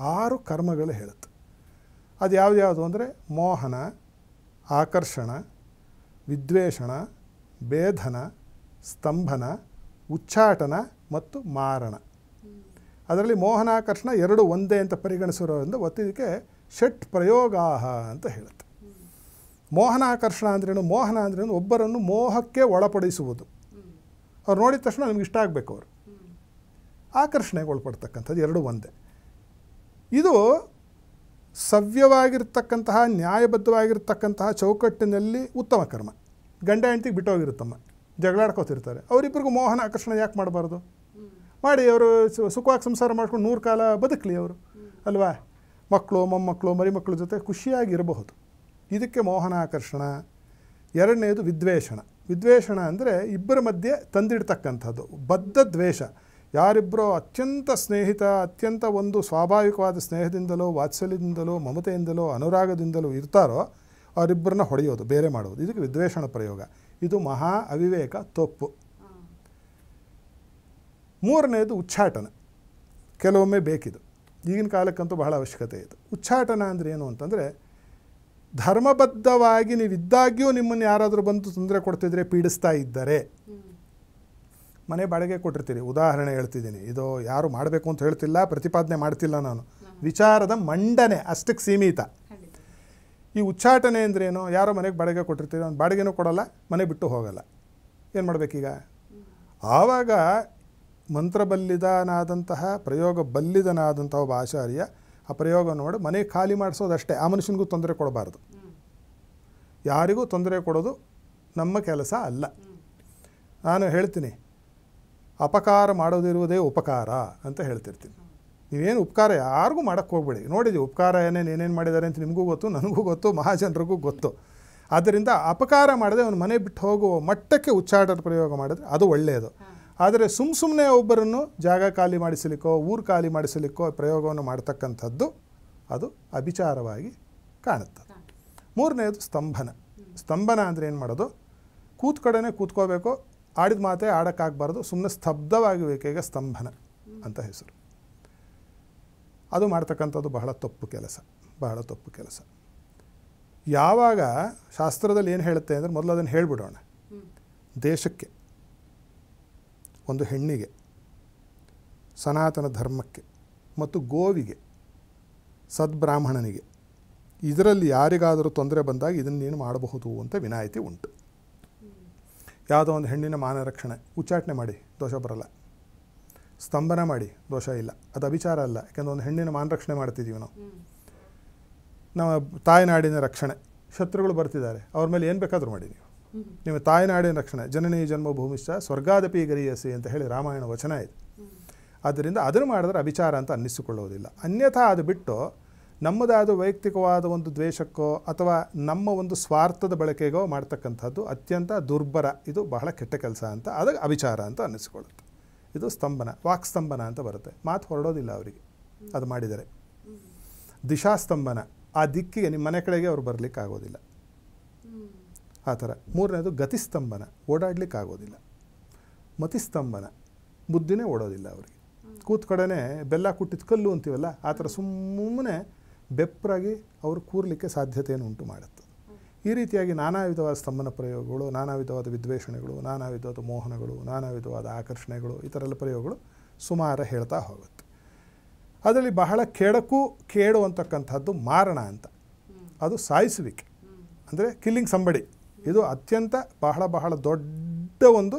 6 ಕರ್ಮಗಳು ಹೇಳುತ್ತೆ. ಅದು ಯಾವ್ದು ಅಂದರೆ ಮೋಹನ, ಆಕರ್ಷಣ, ವಿದ್ವೇಷಣ, ಭೇದನ, ಸ್ತಂಭನ, ಉಚ್ಚಾಟನ ಮತ್ತು ಮಾರಣ. ಅದರಲ್ಲಿ ಮೋಹನಾಕರ್ಷಣ 2 ಒಂದೇ ಅಂತ ಪರಿಗಣಿಸಿರೋದ್ರಿಂದ ಒತ್ತಿದಕ್ಕೆ ಷಟ್ ಪ್ರಯೋಗಾಹ ಅಂತ ಹೇಳುತ್ತೆ. ಮೋಹನಾಕರ್ಷಣ ಅಂದ್ರೇನು? ಮೋಹನ ಅಂದ್ರೇನು? ಒಬ್ಬರನ್ನು ಮೋಹಕ್ಕೆ ಒಳಪಡಿಸುವುದು. ಅವ್ರು ನೋಡಿದ ತಕ್ಷಣ ನಮ್ಗೆ ಇಷ್ಟ ಆಗಬೇಕು ಅವರು. ಆಕರ್ಷಣೆಗೆ ಒಳಪಡ್ತಕ್ಕಂಥದ್ದು 2 ಒಂದೇ. ಇದು ಸವ್ಯವಾಗಿರ್ತಕ್ಕಂತಹ ನ್ಯಾಯಬದ್ಧವಾಗಿರ್ತಕ್ಕಂತಹ ಚೌಕಟ್ಟಿನಲ್ಲಿ ಉತ್ತಮ ಕರ್ಮ. ಗಂಡ ಹೆಂಡತಿಗೆ ಬಿಟ್ಟೋಗಿರುತ್ತಮ್ಮ, ಜಗಳಾಡ್ಕೋತಿರ್ತಾರೆ, ಅವರಿಬ್ಬರಿಗೂ ಮೋಹನ ಆಕರ್ಷಣೆ ಯಾಕೆ ಮಾಡಬಾರ್ದು? ಮಾಡಿ ಅವರು ಸುಖವಾಗಿ ಸಂಸಾರ ಮಾಡ್ಕೊಂಡು 100 ಕಾಲ ಬದುಕಲಿ ಅವರು, ಅಲ್ವಾ? ಮಕ್ಕಳು, ಮೊಮ್ಮಕ್ಕಳು, ಮರಿಮಕ್ಕಳ ಜೊತೆ ಖುಷಿಯಾಗಿರಬಹುದು. ಇದಕ್ಕೆ ಮೋಹನಾಕರ್ಷಣ. ಎರಡನೇದು ವಿದ್ವೇಷಣ. ವಿದ್ವೇಷಣ ಅಂದರೆ ಇಬ್ಬರ ಮಧ್ಯೆ ತಂದಿಡ್ತಕ್ಕಂಥದ್ದು ಬದ್ಧ ದ್ವೇಷ. ಯಾರಿಬ್ಬರೋ ಅತ್ಯಂತ ಸ್ನೇಹಿತ, ಅತ್ಯಂತ ಒಂದು ಸ್ವಾಭಾವಿಕವಾದ ಸ್ನೇಹದಿಂದಲೋ, ವಾತ್ಸಲ್ಯದಿಂದಲೋ, ಮಮತೆಯಿಂದಲೋ, ಅನುರಾಗದಿಂದಲೋ ಇರ್ತಾರೋ ಅವರಿಬ್ಬರನ್ನ ಹೊಡೆಯೋದು, ಬೇರೆ ಮಾಡೋದು. ಇದಕ್ಕೆ ವಿದ್ವೇಷಣ ಪ್ರಯೋಗ. ಇದು ಮಹಾ ಅವಿವೇಕ, ತಪ್ಪು. ಮೂರನೇದು ಉಚ್ಚಾಟನ. ಕೆಲವೊಮ್ಮೆ ಬೇಕಿದು, ಈಗಿನ ಕಾಲಕ್ಕಂತೂ ಬಹಳ ಅವಶ್ಯಕತೆ ಇದೆ. ಉಚ್ಚಾಟನ ಅಂದರೆ ಏನು ಅಂತಂದರೆ, ಧರ್ಮಬದ್ಧವಾಗಿ ನೀವಿದ್ದಾಗ್ಯೂ ನಿಮ್ಮನ್ನು ಯಾರಾದರೂ ಬಂದು ತೊಂದರೆ ಕೊಡ್ತಿದ್ರೆ, ಪೀಡಿಸ್ತಾ ಇದ್ದರೆ, ಮನೆ ಬಾಡಿಗೆ ಕೊಟ್ಟಿರ್ತೀರಿ, ಉದಾಹರಣೆ ಹೇಳ್ತಿದ್ದೀನಿ, ಇದು ಯಾರು ಮಾಡಬೇಕು ಅಂತ ಹೇಳ್ತಿಲ್ಲ, ಪ್ರತಿಪಾದನೆ ಮಾಡ್ತಿಲ್ಲ ನಾನು, ವಿಚಾರದ ಮಂಡನೆ ಅಷ್ಟಕ್ಕೆ ಸೀಮಿತ. ಈ ಉಚ್ಚಾಟನೆ ಅಂದ್ರೇನು? ಯಾರೋ ಮನೆಗೆ ಬಾಡಿಗೆ ಕೊಟ್ಟಿರ್ತೀರಿ, ಅವ್ನು ಬಾಡಿಗೆನೂ ಕೊಡೋಲ್ಲ, ಮನೆ ಬಿಟ್ಟು ಹೋಗಲ್ಲ, ಏನು ಮಾಡಬೇಕೀಗ? ಆವಾಗ ಮಂತ್ರಬಲ್ಲಿದನಾದಂತಹ, ಪ್ರಯೋಗ ಬಲ್ಲಿದನಾದಂತಹ ಒಬ್ಬ ಆಚಾರ್ಯ ಆ ಪ್ರಯೋಗ ನೋಡಿ ಮನೆ ಖಾಲಿ ಮಾಡಿಸೋದಷ್ಟೇ. ಆ ಮನುಷ್ಯನಿಗೂ ತೊಂದರೆ ಕೊಡಬಾರ್ದು. ಯಾರಿಗೂ ತೊಂದರೆ ಕೊಡೋದು ನಮ್ಮ ಕೆಲಸ ಅಲ್ಲ. ನಾನು ಹೇಳ್ತೀನಿ, ಅಪಕಾರ ಮಾಡೋದಿರುವುದೇ ಉಪಕಾರ ಅಂತ ಹೇಳ್ತಿರ್ತೀನಿ. ನೀವೇನು ಉಪಕಾರ ಯಾರಿಗೂ ಮಾಡೋಕ್ಕೆ ಹೋಗ್ಬೇಡಿ. ನೋಡಿದ್ದೀವಿ ಉಪಕಾರ ಏನೇನು ಮಾಡಿದ್ದಾರೆ ಅಂತ ನಿಮಗೂ ಗೊತ್ತು, ನನಗೂ ಗೊತ್ತು, ಮಹಾಜನರಿಗೂ ಗೊತ್ತು. ಆದ್ದರಿಂದ ಅಪಕಾರ ಮಾಡದೆ ಅವನು ಮನೆ ಬಿಟ್ಟು ಹೋಗುವ ಮಟ್ಟಕ್ಕೆ ಉಚ್ಚಾಟದ ಪ್ರಯೋಗ ಮಾಡಿದ್ರೆ ಅದು ಒಳ್ಳೆಯದು. ಆದರೆ ಸುಮ್ಮನೆ ಒಬ್ಬರನ್ನು ಜಾಗ ಖಾಲಿ ಮಾಡಿಸಲಿಕ್ಕೋ, ಊರು ಖಾಲಿ ಮಾಡಿಸಲಿಕ್ಕೋ ಪ್ರಯೋಗವನ್ನು ಮಾಡ್ತಕ್ಕಂಥದ್ದು ಅದು ಅಭಿಚಾರವಾಗಿ ಕಾಣುತ್ತೆ. ಮೂರನೇದು ಸ್ತಂಭನ. ಸ್ತಂಭನ ಅಂದರೆ ಏನು ಮಾಡೋದು? ಕೂತ್ಕಡೆನೇ ಕೂತ್ಕೋಬೇಕು, ಆಡಿದ ಮಾತೇ ಆಡೋಕ್ಕಾಗಬಾರ್ದು, ಸುಮ್ಮನೆ ಸ್ತಬ್ಧವಾಗಿಬೇಕೀಗ ಸ್ತಂಭನ ಅಂತ ಹೆಸರು. ಅದು ಮಾಡ್ತಕ್ಕಂಥದ್ದು ಬಹಳ ತಪ್ಪು ಕೆಲಸ, ಬಹಳ ತಪ್ಪು ಕೆಲಸ. ಯಾವಾಗ ಶಾಸ್ತ್ರದಲ್ಲಿ ಏನು ಹೇಳುತ್ತೆ ಅಂದರೆ, ಮೊದಲು ಅದನ್ನು ಹೇಳಿಬಿಡೋಣ. ದೇಶಕ್ಕೆ, ಒಂದು ಹೆಣ್ಣಿಗೆ, ಸನಾತನ ಧರ್ಮಕ್ಕೆ ಮತ್ತು ಗೋವಿಗೆ, ಸದ್ಬ್ರಾಹ್ಮಣನಿಗೆ, ಇದರಲ್ಲಿ ಯಾರಿಗಾದರೂ ತೊಂದರೆ ಬಂದಾಗ ಇದನ್ನೇನು ಮಾಡಬಹುದು ಅಂತ ವಿನಾಯಿತಿ ಉಂಟು. ಯಾವುದೋ ಒಂದು ಹೆಣ್ಣಿನ ಮಾನ ರಕ್ಷಣೆ, ಉಚ್ಚಾಟನೆ ಮಾಡಿ ದೋಷ ಬರಲ್ಲ, ಸ್ತಂಭನ ಮಾಡಿ ದೋಷ ಇಲ್ಲ, ಅದು ಅಭಿಚಾರ ಅಲ್ಲ. ಯಾಕೆಂದರೆ ಒಂದು ಹೆಣ್ಣಿನ ಮಾನ ರಕ್ಷಣೆ ಮಾಡ್ತಿದ್ದೀವಿ ನಾವು. ನಮ್ಮ ತಾಯ್ನಾಡಿನ ರಕ್ಷಣೆ, ಶತ್ರುಗಳು ಬರ್ತಿದ್ದಾರೆ, ಅವ್ರ ಮೇಲೆ ಏನು ಬೇಕಾದರೂ ಮಾಡಿ ನೀವು. ನಿಮ್ಮ ತಾಯ್ನಾಡಿನ ರಕ್ಷಣೆ, ಜನನೀ ಜನ್ಮಭೂಮಿಶ್ಚ ಸ್ವರ್ಗಾದಪಿ ಗರೀಯಸಿ ಅಂತ ಹೇಳಿ ರಾಮಾಯಣ ವಚನ ಇದೆ. ಆದ್ದರಿಂದ ಅದನ್ನು ಮಾಡಿದ್ರೆ ಅಭಿಚಾರ ಅಂತ ಅನ್ನಿಸಿಕೊಳ್ಳೋದಿಲ್ಲ. ಅನ್ಯಥಾ ಅದು ಬಿಟ್ಟು ನಮ್ಮದಾದ ವೈಯಕ್ತಿಕವಾದ ಒಂದು ದ್ವೇಷಕ್ಕೋ ಅಥವಾ ನಮ್ಮ ಒಂದು ಸ್ವಾರ್ಥದ ಬಳಕೆಗೋ ಮಾಡ್ತಕ್ಕಂಥದ್ದು ಅತ್ಯಂತ ದುರ್ಬರ, ಇದು ಬಹಳ ಕೆಟ್ಟ ಕೆಲಸ ಅಂತ, ಅದಕ್ಕೆ ಅಭಿಚಾರ ಅಂತ ಅನ್ನಿಸಿಕೊಳ್ಳುತ್ತೆ. ಇದು ಸ್ತಂಭನ, ವಾಕ್ಸ್ತಂಭನ ಅಂತ ಬರುತ್ತೆ. ಮಾತು ಹೊರಡೋದಿಲ್ಲ ಅವರಿಗೆ ಅದು ಮಾಡಿದರೆ. ದಿಶಾಸ್ತಂಭನ, ಆ ದಿಕ್ಕಿಗೆ ನಿಮ್ಮ ಮನೆ ಕಡೆಗೆ ಅವ್ರು ಬರಲಿಕ್ಕೆ ಆಗೋದಿಲ್ಲ, ಆ ಥರ. ಮೂರನೇದು ಗತಿಸ್ತಂಭನ, ಓಡಾಡಲಿಕ್ಕೆ ಆಗೋದಿಲ್ಲ. ಮತಿಸ್ತಂಭನ, ಬುದ್ಧಿನೇ ಓಡೋದಿಲ್ಲ ಅವರಿಗೆ. ಕೂತ್ ಕಡೆನೇ ಬೆಲ್ಲ ಕುಟ್ಟಿದ ಕಲ್ಲು ಅಂತೀವಲ್ಲ, ಆ ಥರ ಸುಮ್ಮನೆ ಬೆಪ್ಪರಾಗಿ ಅವರು ಕೂರಲಿಕ್ಕೆ ಸಾಧ್ಯತೆಯನ್ನು ಉಂಟು ಮಾಡುತ್ತೆ. ಈ ರೀತಿಯಾಗಿ ನಾನಾ ವಿಧವಾದ ಸ್ತಂಭನ ಪ್ರಯೋಗಗಳು, ನಾನಾ ವಿಧವಾದ ವಿದ್ವೇಷಣೆಗಳು, ನಾನಾ ವಿಧವಾದ ಮೋಹನಗಳು, ನಾನಾ ವಿಧವಾದ ಆಕರ್ಷಣೆಗಳು, ಈ ಥರ ಎಲ್ಲ ಪ್ರಯೋಗಗಳು ಸುಮಾರು ಹೇಳ್ತಾ ಹೋಗುತ್ತೆ. ಅದರಲ್ಲಿ ಬಹಳ ಕೇಡಕ್ಕೂ ಕೇಡು ಅಂತಕ್ಕಂಥದ್ದು ಮಾರಣ ಅಂತ. ಅದು ಸಾಯಿಸುವಿಕೆ, ಅಂದರೆ ಕಿಲ್ಲಿಂಗ್ ಸಂಬಡಿ. ಇದು ಅತ್ಯಂತ ಬಹಳ ಬಹಳ ದೊಡ್ಡ ಒಂದು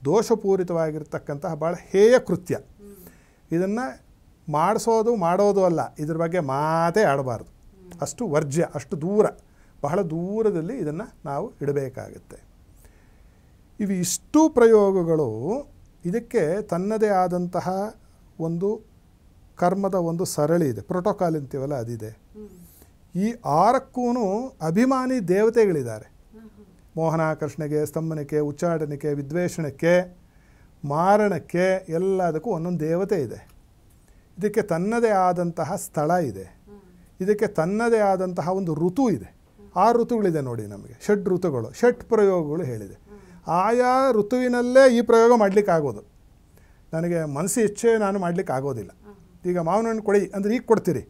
ದೋಷಪೂರಿತವಾಗಿರ್ತಕ್ಕಂತಹ ಭಾಳ ಹೇಯ ಕೃತ್ಯ. ಇದನ್ನು ಮಾಡೋದು ಅಲ್ಲ, ಇದ್ರ ಬಗ್ಗೆ ಮಾತೇ ಆಡಬಾರ್ದು. ಅಷ್ಟು ವರ್ಜ್ಯ, ಅಷ್ಟು ದೂರ, ಬಹಳ ದೂರದಲ್ಲಿ ಇದನ್ನು ನಾವು ಇಡಬೇಕಾಗುತ್ತೆ. ಇಷ್ಟು ಪ್ರಯೋಗಗಳು ಇದಕ್ಕೆ ತನ್ನದೇ ಆದಂತಹ ಒಂದು ಕರ್ಮದ ಒಂದು ಸರಳಿ ಇದೆ, ಪ್ರೋಟೋಕಾಲ್ ಅಂತೀವಲ್ಲ ಅದಿದೆ. ಈ 6ಕ್ಕೂ ಅಭಿಮಾನಿ ದೇವತೆಗಳಿದ್ದಾರೆ. ಮೋಹನಾಕರ್ಷಣೆಗೆ, ಸ್ತಂಭನಕ್ಕೆ, ಉಚ್ಚಾಟನಕ್ಕೆ, ವಿದ್ವೇಷಣಕ್ಕೆ, ಮಾರಣಕ್ಕೆ, ಎಲ್ಲದಕ್ಕೂ ಒಂದೊಂದು ದೇವತೆ ಇದೆ. ಇದಕ್ಕೆ ತನ್ನದೇ ಆದಂತಹ ಸ್ಥಳ ಇದೆ, ಇದಕ್ಕೆ ತನ್ನದೇ ಆದಂತಹ ಒಂದು ಋತು ಇದೆ. 6 ಋತುಗಳಿದೆ ನೋಡಿ ನಮಗೆ, ಷಡ್ ಋತುಗಳು, ಷಟ್ ಪ್ರಯೋಗಗಳು ಹೇಳಿದೆ. ಆಯಾ ಋತುವಿನಲ್ಲೇ ಈ ಪ್ರಯೋಗ ಮಾಡಲಿಕ್ಕಾಗೋದು. ನನಗೆ ಮನಸ್ಸು ಹೆಚ್ಚೆ ನಾನು ಮಾಡಲಿಕ್ಕೆ ಆಗೋದಿಲ್ಲ. ಈಗ ಮಾವಿನ ಹಣ್ಣು ಕೊಡಿ ಅಂದರೆ ಈಗ ಕೊಡ್ತೀರಿ,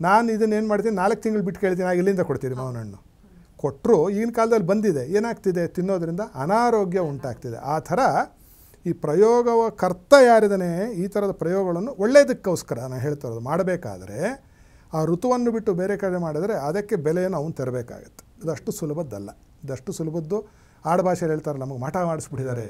ನಾನು ಇದನ್ನೇನು ಮಾಡ್ತೀನಿ 4 ತಿಂಗಳು ಬಿಟ್ಟು ಕೇಳ್ತೀನಿ, ಆಗ ಇಲ್ಲಿಂದ ಕೊಡ್ತೀರಿ ಮಾವಿನ ಹಣ್ಣು. ಕೊಟ್ಟರು ಈಗಿನ ಕಾಲದಲ್ಲಿ ಬಂದಿದೆ, ಏನಾಗ್ತಿದೆ, ತಿನ್ನೋದ್ರಿಂದ ಅನಾರೋಗ್ಯ ಉಂಟಾಗ್ತಿದೆ. ಆ ಥರ ಈ ಪ್ರಯೋಗವ ಕರ್ತ ಯಾರಿದ್ದಾನೆ ಈ ಥರದ ಪ್ರಯೋಗಗಳನ್ನು ಒಳ್ಳೆಯದಕ್ಕೋಸ್ಕರ ನಾನು ಹೇಳ್ತಾ ಇರೋದು. ಮಾಡಬೇಕಾದ್ರೆ ಆ ಋತುವನ್ನು ಬಿಟ್ಟು ಬೇರೆ ಕಡೆ ಮಾಡಿದರೆ ಅದಕ್ಕೆ ಬೆಲೆಯನ್ನು ಅವನು ತರಬೇಕಾಗತ್ತೆ. ಇದಷ್ಟು ಸುಲಭದ್ದಲ್ಲ. ಇದಷ್ಟು ಸುಲಭದ್ದು ಆಡುಭಾಷೆಯಲ್ಲಿ ಹೇಳ್ತಾರೆ, ನಮಗೆ ಮಠ ಮಾಡಿಸ್ಬಿಟ್ಟಿದ್ದಾರೆ.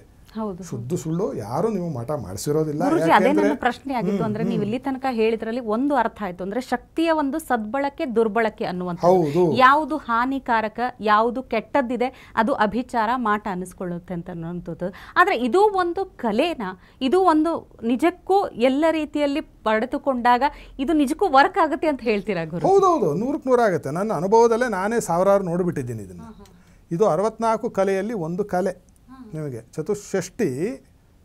ಶುದ್ಧ ಸುಳ್ಳು, ಯಾರು ನೀವು ಮಠ ಮಾಡಿಸಿರೋದಿಲ್ಲ. ಅದೇ ನನ್ನ ಪ್ರಶ್ನೆ ಆಗಿತ್ತು. ಅಂದ್ರೆ ನೀವು ಇಲ್ಲಿ ತನಕ ಹೇಳಿದ್ರಲ್ಲಿ ಒಂದು ಅರ್ಥ ಆಯ್ತು, ಅಂದ್ರೆ ಶಕ್ತಿಯ ಒಂದು ಸದ್ಬಳಕೆ ದುರ್ಬಳಕೆ ಅನ್ನುವಂಥದ್ದು. ಯಾವುದು ಹಾನಿಕಾರಕ, ಯಾವುದು ಕೆಟ್ಟದ್ದಿದೆ ಅದು ಅಭಿಚಾರ, ಮಾಟ ಅನ್ನಿಸ್ಕೊಳ್ಳುತ್ತೆ ಅಂತ ಅನ್ನುವಂಥದ್ದು. ಆದ್ರೆ ಇದು ಒಂದು ಕಲೆನ, ಇದು ಒಂದು ನಿಜಕ್ಕೂ ಎಲ್ಲ ರೀತಿಯಲ್ಲಿ ಪಡೆದುಕೊಂಡಾಗ ಇದು ನಿಜಕ್ಕೂ ವರ್ಕ್ ಆಗುತ್ತೆ ಅಂತ ಹೇಳ್ತೀರಾ ಗುರು? ಹೌದೌದು, 100ಕ್ಕೆ 100 ಆಗುತ್ತೆ. ನನ್ನ ಅನುಭವದಲ್ಲೇ ನಾನೇ ಸಾವಿರಾರು ನೋಡಿಬಿಟ್ಟಿದ್ದೀನಿ ಇದನ್ನು. ಇದು 64 ಕಲೆಯಲ್ಲಿ ಒಂದು ಕಲೆ. ನಿಮಗೆ ಚತುಷ್ಷಷ್ಟಿ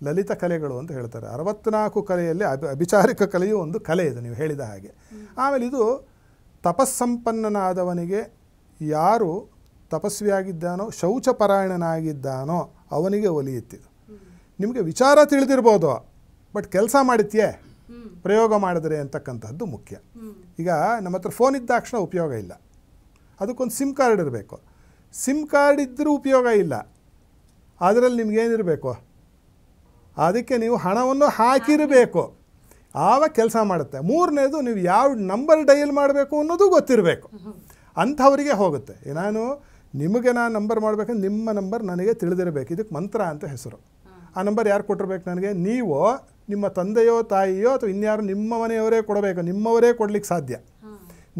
ಲಲಿತ ಕಲೆಗಳು ಅಂತ ಹೇಳ್ತಾರೆ. 64 ಕಲೆಯಲ್ಲಿ ಅಭಿಚಾರಿಕ ಕಲೆಯೂ ಒಂದು ಕಲೆ ಇದೆ, ನೀವು ಹೇಳಿದ ಹಾಗೆ. ಆಮೇಲೆ ಇದು ತಪಸ್ಸಂಪನ್ನನಾದವನಿಗೆ, ಯಾರು ತಪಸ್ವಿಯಾಗಿದ್ದಾನೋ, ಶೌಚಪರಾಯಣನಾಗಿದ್ದಾನೋ ಅವನಿಗೆ ಒಲಿಯುತ್ತಿದ್ದು. ನಿಮಗೆ ವಿಚಾರ ತಿಳಿದಿರ್ಬೋದು, ಬಟ್ ಕೆಲಸ ಮಾಡಿತ್ಯೇ ಪ್ರಯೋಗ ಮಾಡಿದರೆ ಅಂತಕ್ಕಂಥದ್ದು ಮುಖ್ಯ. ಈಗ ನಮ್ಮ ಹತ್ರ ಫೋನ್ ಇದ್ದ ತಕ್ಷಣ ಉಪಯೋಗ ಇಲ್ಲ, ಅದಕ್ಕೊಂದು ಸಿಮ್ ಕಾರ್ಡ್ ಇರಬೇಕು. ಸಿಮ್ ಕಾರ್ಡ್ ಇದ್ದರೂ ಉಪಯೋಗ ಇಲ್ಲ, ಅದರಲ್ಲಿ ನಿಮಗೇನಿರಬೇಕು, ಅದಕ್ಕೆ ನೀವು ಹಣವನ್ನು ಹಾಕಿರಬೇಕು, ಆವಾಗ ಕೆಲಸ ಮಾಡುತ್ತೆ. 3ನೇದು ನೀವು ಯಾವ ನಂಬರ್ ಡಯಲ್ ಮಾಡಬೇಕು ಅನ್ನೋದು ಗೊತ್ತಿರಬೇಕು, ಅಂಥವರಿಗೆ ಹೋಗುತ್ತೆ. ನಾನು ನಂಬರ್ ಮಾಡಬೇಕಂದ್ರೆ ನಿಮ್ಮ ನಂಬರ್ ನನಗೆ ತಿಳಿದಿರಬೇಕು, ಇದಕ್ಕೆ ಮಂತ್ರ ಅಂತ ಹೆಸರು. ಆ ನಂಬರ್ ಯಾರು ಕೊಟ್ಟಿರ್ಬೇಕು ನನಗೆ? ನೀವು, ನಿಮ್ಮ ತಂದೆಯೋ ತಾಯಿಯೋ ಅಥವಾ ಇನ್ಯಾರು ನಿಮ್ಮ ಮನೆಯವರೇ ಕೊಡಬೇಕು. ನಿಮ್ಮವರೇ ಕೊಡ್ಲಿಕ್ಕೆ ಸಾಧ್ಯ.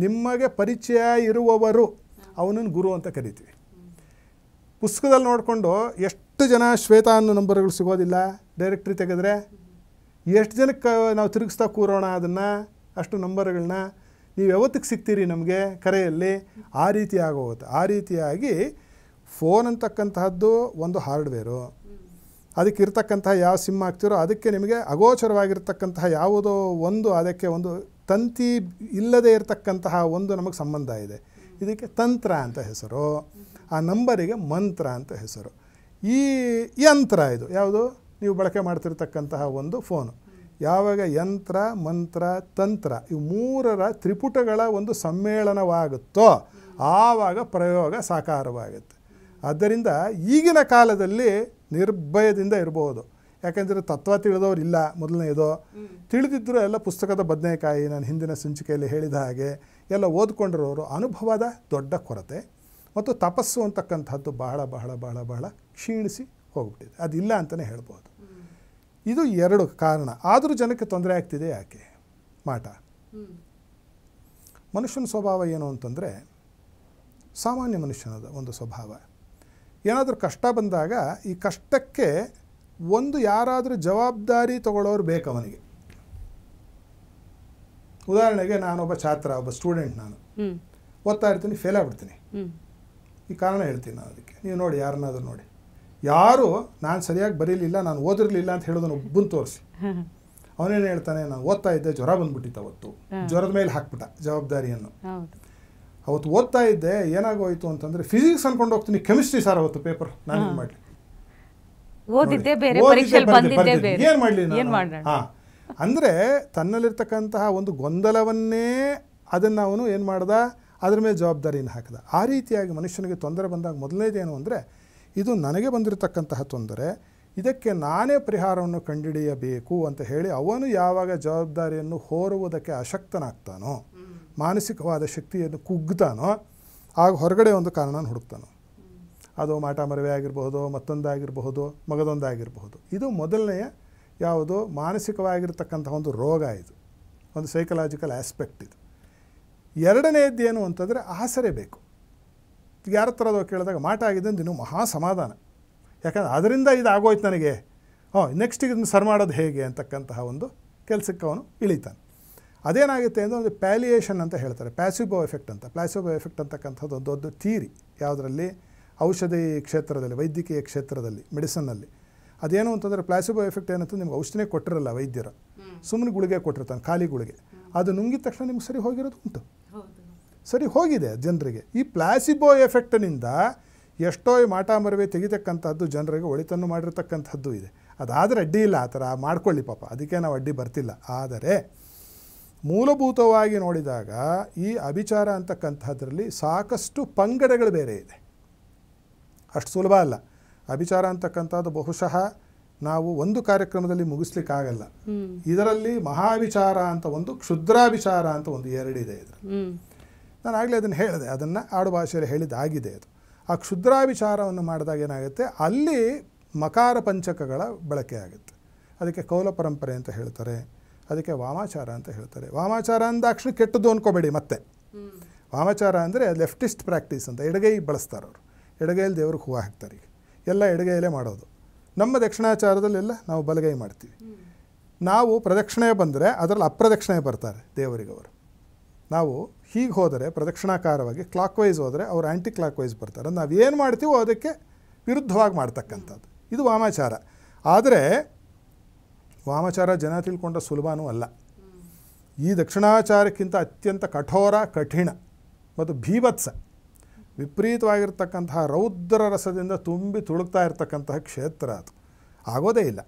ನಿಮಗೆ ಪರಿಚಯ ಇರುವವರು ಅವನನ್ನು ಗುರು ಅಂತ ಕರಿತೀವಿ. ಪುಸ್ತಕದಲ್ಲಿ ನೋಡಿಕೊಂಡು ಎಷ್ಟು ಜನ ಶ್ವೇತಾ ಅನ್ನೋ ನಂಬರ್ಗಳು ಸಿಗೋದಿಲ್ಲ, ಡೈರೆಕ್ಟ್ರಿ ತೆಗೆದ್ರೆ ಎಷ್ಟು ಜನಕ್ಕೆ ನಾವು ತಿರುಗಿಸ್ತಾ ಕೂರೋಣ ಅದನ್ನು, ಅಷ್ಟು ನಂಬರ್ಗಳನ್ನ. ನೀವು ಯಾವತ್ತಿಗೆ ಸಿಗ್ತೀರಿ ನಮಗೆ ಕರೆಯಲ್ಲಿ? ಆ ರೀತಿ ಆಗೋಗುತ್ತೆ. ಆ ರೀತಿಯಾಗಿ ಫೋನ್ ಅಂತಕ್ಕಂತಹದ್ದು ಒಂದು ಹಾರ್ಡ್ವೇರು. ಅದಕ್ಕೆ ಇರ್ತಕ್ಕಂತಹ ಯಾವ ಸಿಮ್ ಹಾಕ್ತಿರೋ ಅದಕ್ಕೆ ನಿಮಗೆ ಅಗೋಚರವಾಗಿರ್ತಕ್ಕಂತಹ ಯಾವುದೋ ಒಂದು, ಅದಕ್ಕೆ ಒಂದು ತಂತಿ ಇಲ್ಲದೆ ಇರತಕ್ಕಂತಹ ಒಂದು ನಮಗೆ ಸಂಬಂಧ ಇದೆ. ಇದಕ್ಕೆ ತಂತ್ರ ಅಂತ ಹೆಸರು, ಆ ನಂಬರಿಗೆ ಮಂತ್ರ ಅಂತ ಹೆಸರು. ಈ ಯಂತ್ರ ಇದು ಯಾವುದು ನೀವು ಬಳಕೆ ಮಾಡ್ತಿರ್ತಕ್ಕಂತಹ ಒಂದು ಫೋನು. ಯಾವಾಗ ಯಂತ್ರ, ಮಂತ್ರ, ತಂತ್ರ ಇವು 3ರ ತ್ರಿಪುಟಗಳ ಒಂದು ಸಮ್ಮೇಳನವಾಗುತ್ತೋ ಆವಾಗ ಪ್ರಯೋಗ ಸಾಕಾರವಾಗುತ್ತೆ. ಆದ್ದರಿಂದ ಈಗಿನ ಕಾಲದಲ್ಲಿ ನಿರ್ಭಯದಿಂದ ಇರಬಹುದು. ಯಾಕೆಂದರೆ ತತ್ವ ತಿಳಿದವ್ರು ಇಲ್ಲ, ಮೊದಲನೇದು. ತಿಳಿದಿದ್ದರೂ ಎಲ್ಲ ಪುಸ್ತಕದ ಬದನೆಕಾಯಿ, ನಾನು ಹಿಂದಿನ ಸಂಚಿಕೆಯಲ್ಲಿ ಹೇಳಿದ ಹಾಗೆ ಎಲ್ಲ ಓದ್ಕೊಂಡಿರೋರು. ಅನುಭವದ ದೊಡ್ಡ ಕೊರತೆ ಮತ್ತು ತಪಸ್ಸು ಅಂತಕ್ಕಂಥದ್ದು ಬಹಳ ಬಹಳ ಬಹಳ ಬಹಳ ಕ್ಷೀಣಿಸಿ ಹೋಗ್ಬಿಟ್ಟಿದೆ. ಅದಿಲ್ಲ ಅಂತಲೇ ಹೇಳ್ಬೋದು. ಇದು 2 ಕಾರಣ. ಆದರೂ ಜನಕ್ಕೆ ತೊಂದರೆ ಆಗ್ತಿದೆ ಯಾಕೆ? ಮಾಟ. ಮನುಷ್ಯನ ಸ್ವಭಾವ ಏನು ಅಂತಂದರೆ, ಸಾಮಾನ್ಯ ಮನುಷ್ಯನದ ಒಂದು ಸ್ವಭಾವ, ಏನಾದರೂ ಕಷ್ಟ ಬಂದಾಗ ಈ ಕಷ್ಟಕ್ಕೆ ಒಂದು ಯಾರಾದರೂ ಜವಾಬ್ದಾರಿ ತಗೊಳ್ಳೋರು ಬೇಕು ಅವನಿಗೆ. ಉದಾಹರಣೆಗೆ ನಾನೊಬ್ಬ ಛಾತ್ರ, ಒಬ್ಬ ಸ್ಟೂಡೆಂಟ್, ನಾನು ಓದ್ತಾ ಇರ್ತೀನಿ, ಫೇಲ್ ಆಗ್ಬಿಡ್ತೀನಿ. ಈ ಕಾರಣ ಹೇಳ್ತೀನಿ ನಾನು ಅದಕ್ಕೆ. ನೀವು ನೋಡಿ, ಯಾರನ್ನಾದ್ರೂ ನೋಡಿ, ಯಾರು ನಾನು ಸರಿಯಾಗಿ ಬರೀಲಿಲ್ಲ, ನಾನು ಓದಿರಲಿಲ್ಲ ಅಂತ ಹೇಳೋದನ್ನು ಒಬ್ಬನ ತೋರಿಸಿ. ಅವನೇನು ಹೇಳ್ತಾನೆ, ನಾನು ಓದ್ತಾ ಇದ್ದೆ, ಜ್ವರ ಬಂದ್ಬಿಟ್ಟಿತ್ತು ಅವತ್ತು, ಜ್ವರದ ಮೇಲೆ ಹಾಕ್ಬಿಟ್ಟ ಜವಾಬ್ದಾರಿಯನ್ನು. ಅವತ್ತು ಓದ್ತಾ ಇದ್ದೆ, ಏನಾಗೋಯ್ತು ಅಂತಂದರೆ ಫಿಸಿಕ್ಸ್ ಅನ್ಕೊಂಡು ಹೋಗ್ತೀನಿ, ಕೆಮಿಸ್ಟ್ರಿ ಸರ್ ಅವತ್ತು ಪೇಪರ್, ನಾನೇನು ಮಾಡಲಿ, ಏನು ಮಾಡಲಿ. ಹಾಂ, ಅಂದರೆ ತನ್ನಲ್ಲಿರ್ತಕ್ಕಂತಹ ಒಂದು ಗೊಂದಲವನ್ನೇ ಅದನ್ನು ಅವನು ಏನು ಮಾಡ್ದ, ಅದ್ರ ಮೇಲೆ ಜವಾಬ್ದಾರಿಯನ್ನು ಹಾಕಿದ. ಆ ರೀತಿಯಾಗಿ ಮನುಷ್ಯನಿಗೆ ತೊಂದರೆ ಬಂದಾಗ ಮೊದಲನೇದೇನು ಅಂದರೆ, ಇದು ನನಗೆ ಬಂದಿರತಕ್ಕಂತಹ ತೊಂದರೆ, ಇದಕ್ಕೆ ನಾನೇ ಪರಿಹಾರವನ್ನು ಕಂಡುಹಿಡಿಯಬೇಕು ಅಂತ ಹೇಳಿ ಅವನು ಯಾವಾಗ ಜವಾಬ್ದಾರಿಯನ್ನು ಹೊರುವುದಕ್ಕೆ ಅಶಕ್ತನಾಗ್ತಾನೋ, ಮಾನಸಿಕವಾದ ಶಕ್ತಿಯನ್ನು ಕುಗ್ತಾನೋ ಆಗ ಹೊರಗಡೆ ಒಂದು ಕಾರಣನ ಹುಡುಕ್ತಾನೋ. ಅದು ಮಾಟ ಮರವೇ ಆಗಿರಬಹುದು, ಮತ್ತೊಂದಾಗಿರಬಹುದು, ಮಗದೊಂದಾಗಿರಬಹುದು. ಇದು ಮೊದಲನೆಯ ಯಾವುದು ಮಾನಸಿಕವಾಗಿರ್ತಕ್ಕಂಥ ಒಂದು ರೋಗ, ಇದು ಒಂದು ಸೈಕಲಾಜಿಕಲ್ ಆಸ್ಪೆಕ್ಟ್. ಇದು ಎರಡನೇದ್ದೇನು ಅಂತಂದರೆ ಆಸರೆ ಬೇಕು. ಯಾರ ಥರದೋ ಕೇಳಿದಾಗ ಮಾಟ ಆಗಿದೆ ಅಂತ ಇನ್ನೂ ಮಹಾ ಸಮಾಧಾನ, ಯಾಕಂದರೆ ಅದರಿಂದ ಇದು ಆಗೋಯ್ತು ನನಗೆ, ನೆಕ್ಸ್ಟಿಗೆ ಇದನ್ನು ಸರ್ ಮಾಡೋದು ಹೇಗೆ ಅಂತಕ್ಕಂತಹ ಒಂದು ಕೆಲಸಕ್ಕೆ ಅವನು ಇಳಿತಾನೆ. ಅದೇನಾಗುತ್ತೆ ಅಂದರೆ ಒಂದು ಪ್ಯಾಲಿಯೇಷನ್ ಅಂತ ಹೇಳ್ತಾರೆ, ಪ್ಯಾಸಿಬೋ ಎಫೆಕ್ಟ್ ಅಂತ. ಪ್ಲಾಸಿಬೋ ಎಫೆಕ್ಟ್ ಅಂತಕ್ಕಂಥದ್ದು ಒಂದು ದೊಡ್ಡ ಥಿಯರಿ, ಯಾವುದರಲ್ಲಿ ಔಷಧಿ ಕ್ಷೇತ್ರದಲ್ಲಿ, ವೈದ್ಯಕೀಯ ಕ್ಷೇತ್ರದಲ್ಲಿ, ಮೆಡಿಸನ್ನಲ್ಲಿ. ಅದೇನು ಅಂತಂದರೆ ಪ್ಲಾಸಿಬೋ ಎಫೆಕ್ಟ್ ಏನಂತ ನಿಮ್ಗೆ ಔಷಧಿನೇ ಕೊಟ್ಟಿರಲ್ಲ ವೈದ್ಯರು, ಸುಮ್ಮನೆ ಗುಳಿಗೆ ಕೊಟ್ಟಿರ್ತಾನೆ, ಖಾಲಿ ಗುಳಿಗೆ. ಅದು ನುಂಗಿದ ತಕ್ಷಣ ನಿಮ್ಗೆ ಸರಿ ಹೋಗಿರೋದು ಉಂಟು, ಸರಿ ಹೋಗಿದೆ ಜನರಿಗೆ. ಈ ಪ್ಲಾಸಿಬೋ ಎಫೆಕ್ಟ್ನಿಂದ ಎಷ್ಟೋ ಮಾಟ ಮರವೇ ತೆಗಿತಕ್ಕಂಥದ್ದು ಜನರಿಗೆ ಒಳಿತನ್ನು ಮಾಡಿರ್ತಕ್ಕಂಥದ್ದು ಇದೆ. ಅದಾದರೆ ಅಡ್ಡಿ ಇಲ್ಲ, ಆ ಥರ ಮಾಡ್ಕೊಳ್ಳಿ ಪಾಪ, ಅದಕ್ಕೆ ನಾವು ಅಡ್ಡಿ ಬರ್ತಿಲ್ಲ. ಆದರೆ ಮೂಲಭೂತವಾಗಿ ನೋಡಿದಾಗ ಈ ಅಭಿಚಾರ ಅಂತಕ್ಕಂಥದ್ರಲ್ಲಿ ಸಾಕಷ್ಟು ಪಂಗಡಗಳು ಬೇರೆ ಇದೆ, ಅಷ್ಟು ಸುಲಭ ಅಲ್ಲ. ಅಭಿಚಾರ ಅಂತಕ್ಕಂಥದ್ದು ಬಹುಶಃ ನಾವು ಒಂದು ಕಾರ್ಯಕ್ರಮದಲ್ಲಿ ಮುಗಿಸ್ಲಿಕ್ಕಾಗಲ್ಲ. ಇದರಲ್ಲಿ ಮಹಾವಿಚಾರ ಅಂತ ಒಂದು, ಕ್ಷುದ್ರಾಭಿಚಾರ ಅಂತ ಒಂದು, ಎರಡಿದೆ ಇದರಲ್ಲಿ. ನಾನು ಆಗಲೇ ಅದನ್ನು ಹೇಳಿದೆ, ಅದನ್ನು ಆಡು ಭಾಷೆಯಲ್ಲಿ ಹೇಳಿದ್ದಾಗಿದೆ. ಅದು ಆ ಕ್ಷುದ್ರಾಭಿಚಾರವನ್ನು ಮಾಡಿದಾಗ ಏನಾಗುತ್ತೆ, ಅಲ್ಲಿ ಮಕಾರ ಪಂಚಕಗಳ ಬಳಕೆ ಆಗುತ್ತೆ. ಅದಕ್ಕೆ ಕೌಲ ಪರಂಪರೆ ಅಂತ ಹೇಳ್ತಾರೆ, ಅದಕ್ಕೆ ವಾಮಾಚಾರ ಅಂತ ಹೇಳ್ತಾರೆ. ವಾಮಾಚಾರ ಅಂದಾಕ್ಷಣ ಕೆಟ್ಟದ್ದು ಅಂದ್ಕೋಬೇಡಿ. ಮತ್ತೆ ವಾಮಾಚಾರ ಅಂದರೆ ಲೆಫ್ಟಿಸ್ಟ್ ಪ್ರಾಕ್ಟೀಸ್ ಅಂತ, ಎಡಗೈ ಬಳಸ್ತಾರೆ ಅವರು. ಎಡಗೈಯಲ್ಲಿ ದೇವ್ರಿಗೆ ಹೂವು ಹಾಕ್ತಾರೆ. ಈಗ ಎಲ್ಲ ಎಡಗೈಯಲ್ಲೇ ಮಾಡೋದು. ನಮ್ಮ ದಕ್ಷಿಣಾಚಾರದಲ್ಲೆಲ್ಲ ನಾವು ಬಲಗೈ ಮಾಡ್ತೀವಿ. ನಾವು ಪ್ರದಕ್ಷಿಣೆ ಬಂದರೆ ಅದರಲ್ಲಿ ಅಪ್ರದಕ್ಷಿಣೆ ಬರ್ತಾರೆ ದೇವರಿಗವರು. ನಾವು ಹೀಗೆ ಹೋದರೆ ಪ್ರದಕ್ಷಿಣಾಕಾರವಾಗಿ, ಕ್ಲಾಕ್ ವೈಸ್ ಹೋದರೆ ಅವರು ಆ್ಯಂಟಿ ಕ್ಲಾಕ್ ವೈಸ್ ಬರ್ತಾರೆ. ನಾವು ಏನು ಮಾಡ್ತೀವೋ ಅದಕ್ಕೆ ವಿರುದ್ಧವಾಗಿ ಮಾಡ್ತಕ್ಕಂಥದ್ದು ಇದು ವಾಮಾಚಾರ. ಆದರೆ ವಾಮಾಚಾರ ಜನ ತಿಳ್ಕೊಂಡ ಸುಲಭನೂ ಅಲ್ಲ. ಈ ದಕ್ಷಿಣಾಚಾರಕ್ಕಿಂತ ಅತ್ಯಂತ ಕಠೋರ, ಕಠಿಣ ಮತ್ತು ಭೀಭತ್ಸ, ವಿಪರೀತವಾಗಿರ್ತಕ್ಕಂತಹ ರೌದ್ರ ರಸದಿಂದ ತುಂಬಿ ತುಳುಕ್ತಾ ಇರ್ತಕ್ಕಂತಹ ಕ್ಷೇತ್ರ ಅದು. ಆಗೋದೇ ಇಲ್ಲ.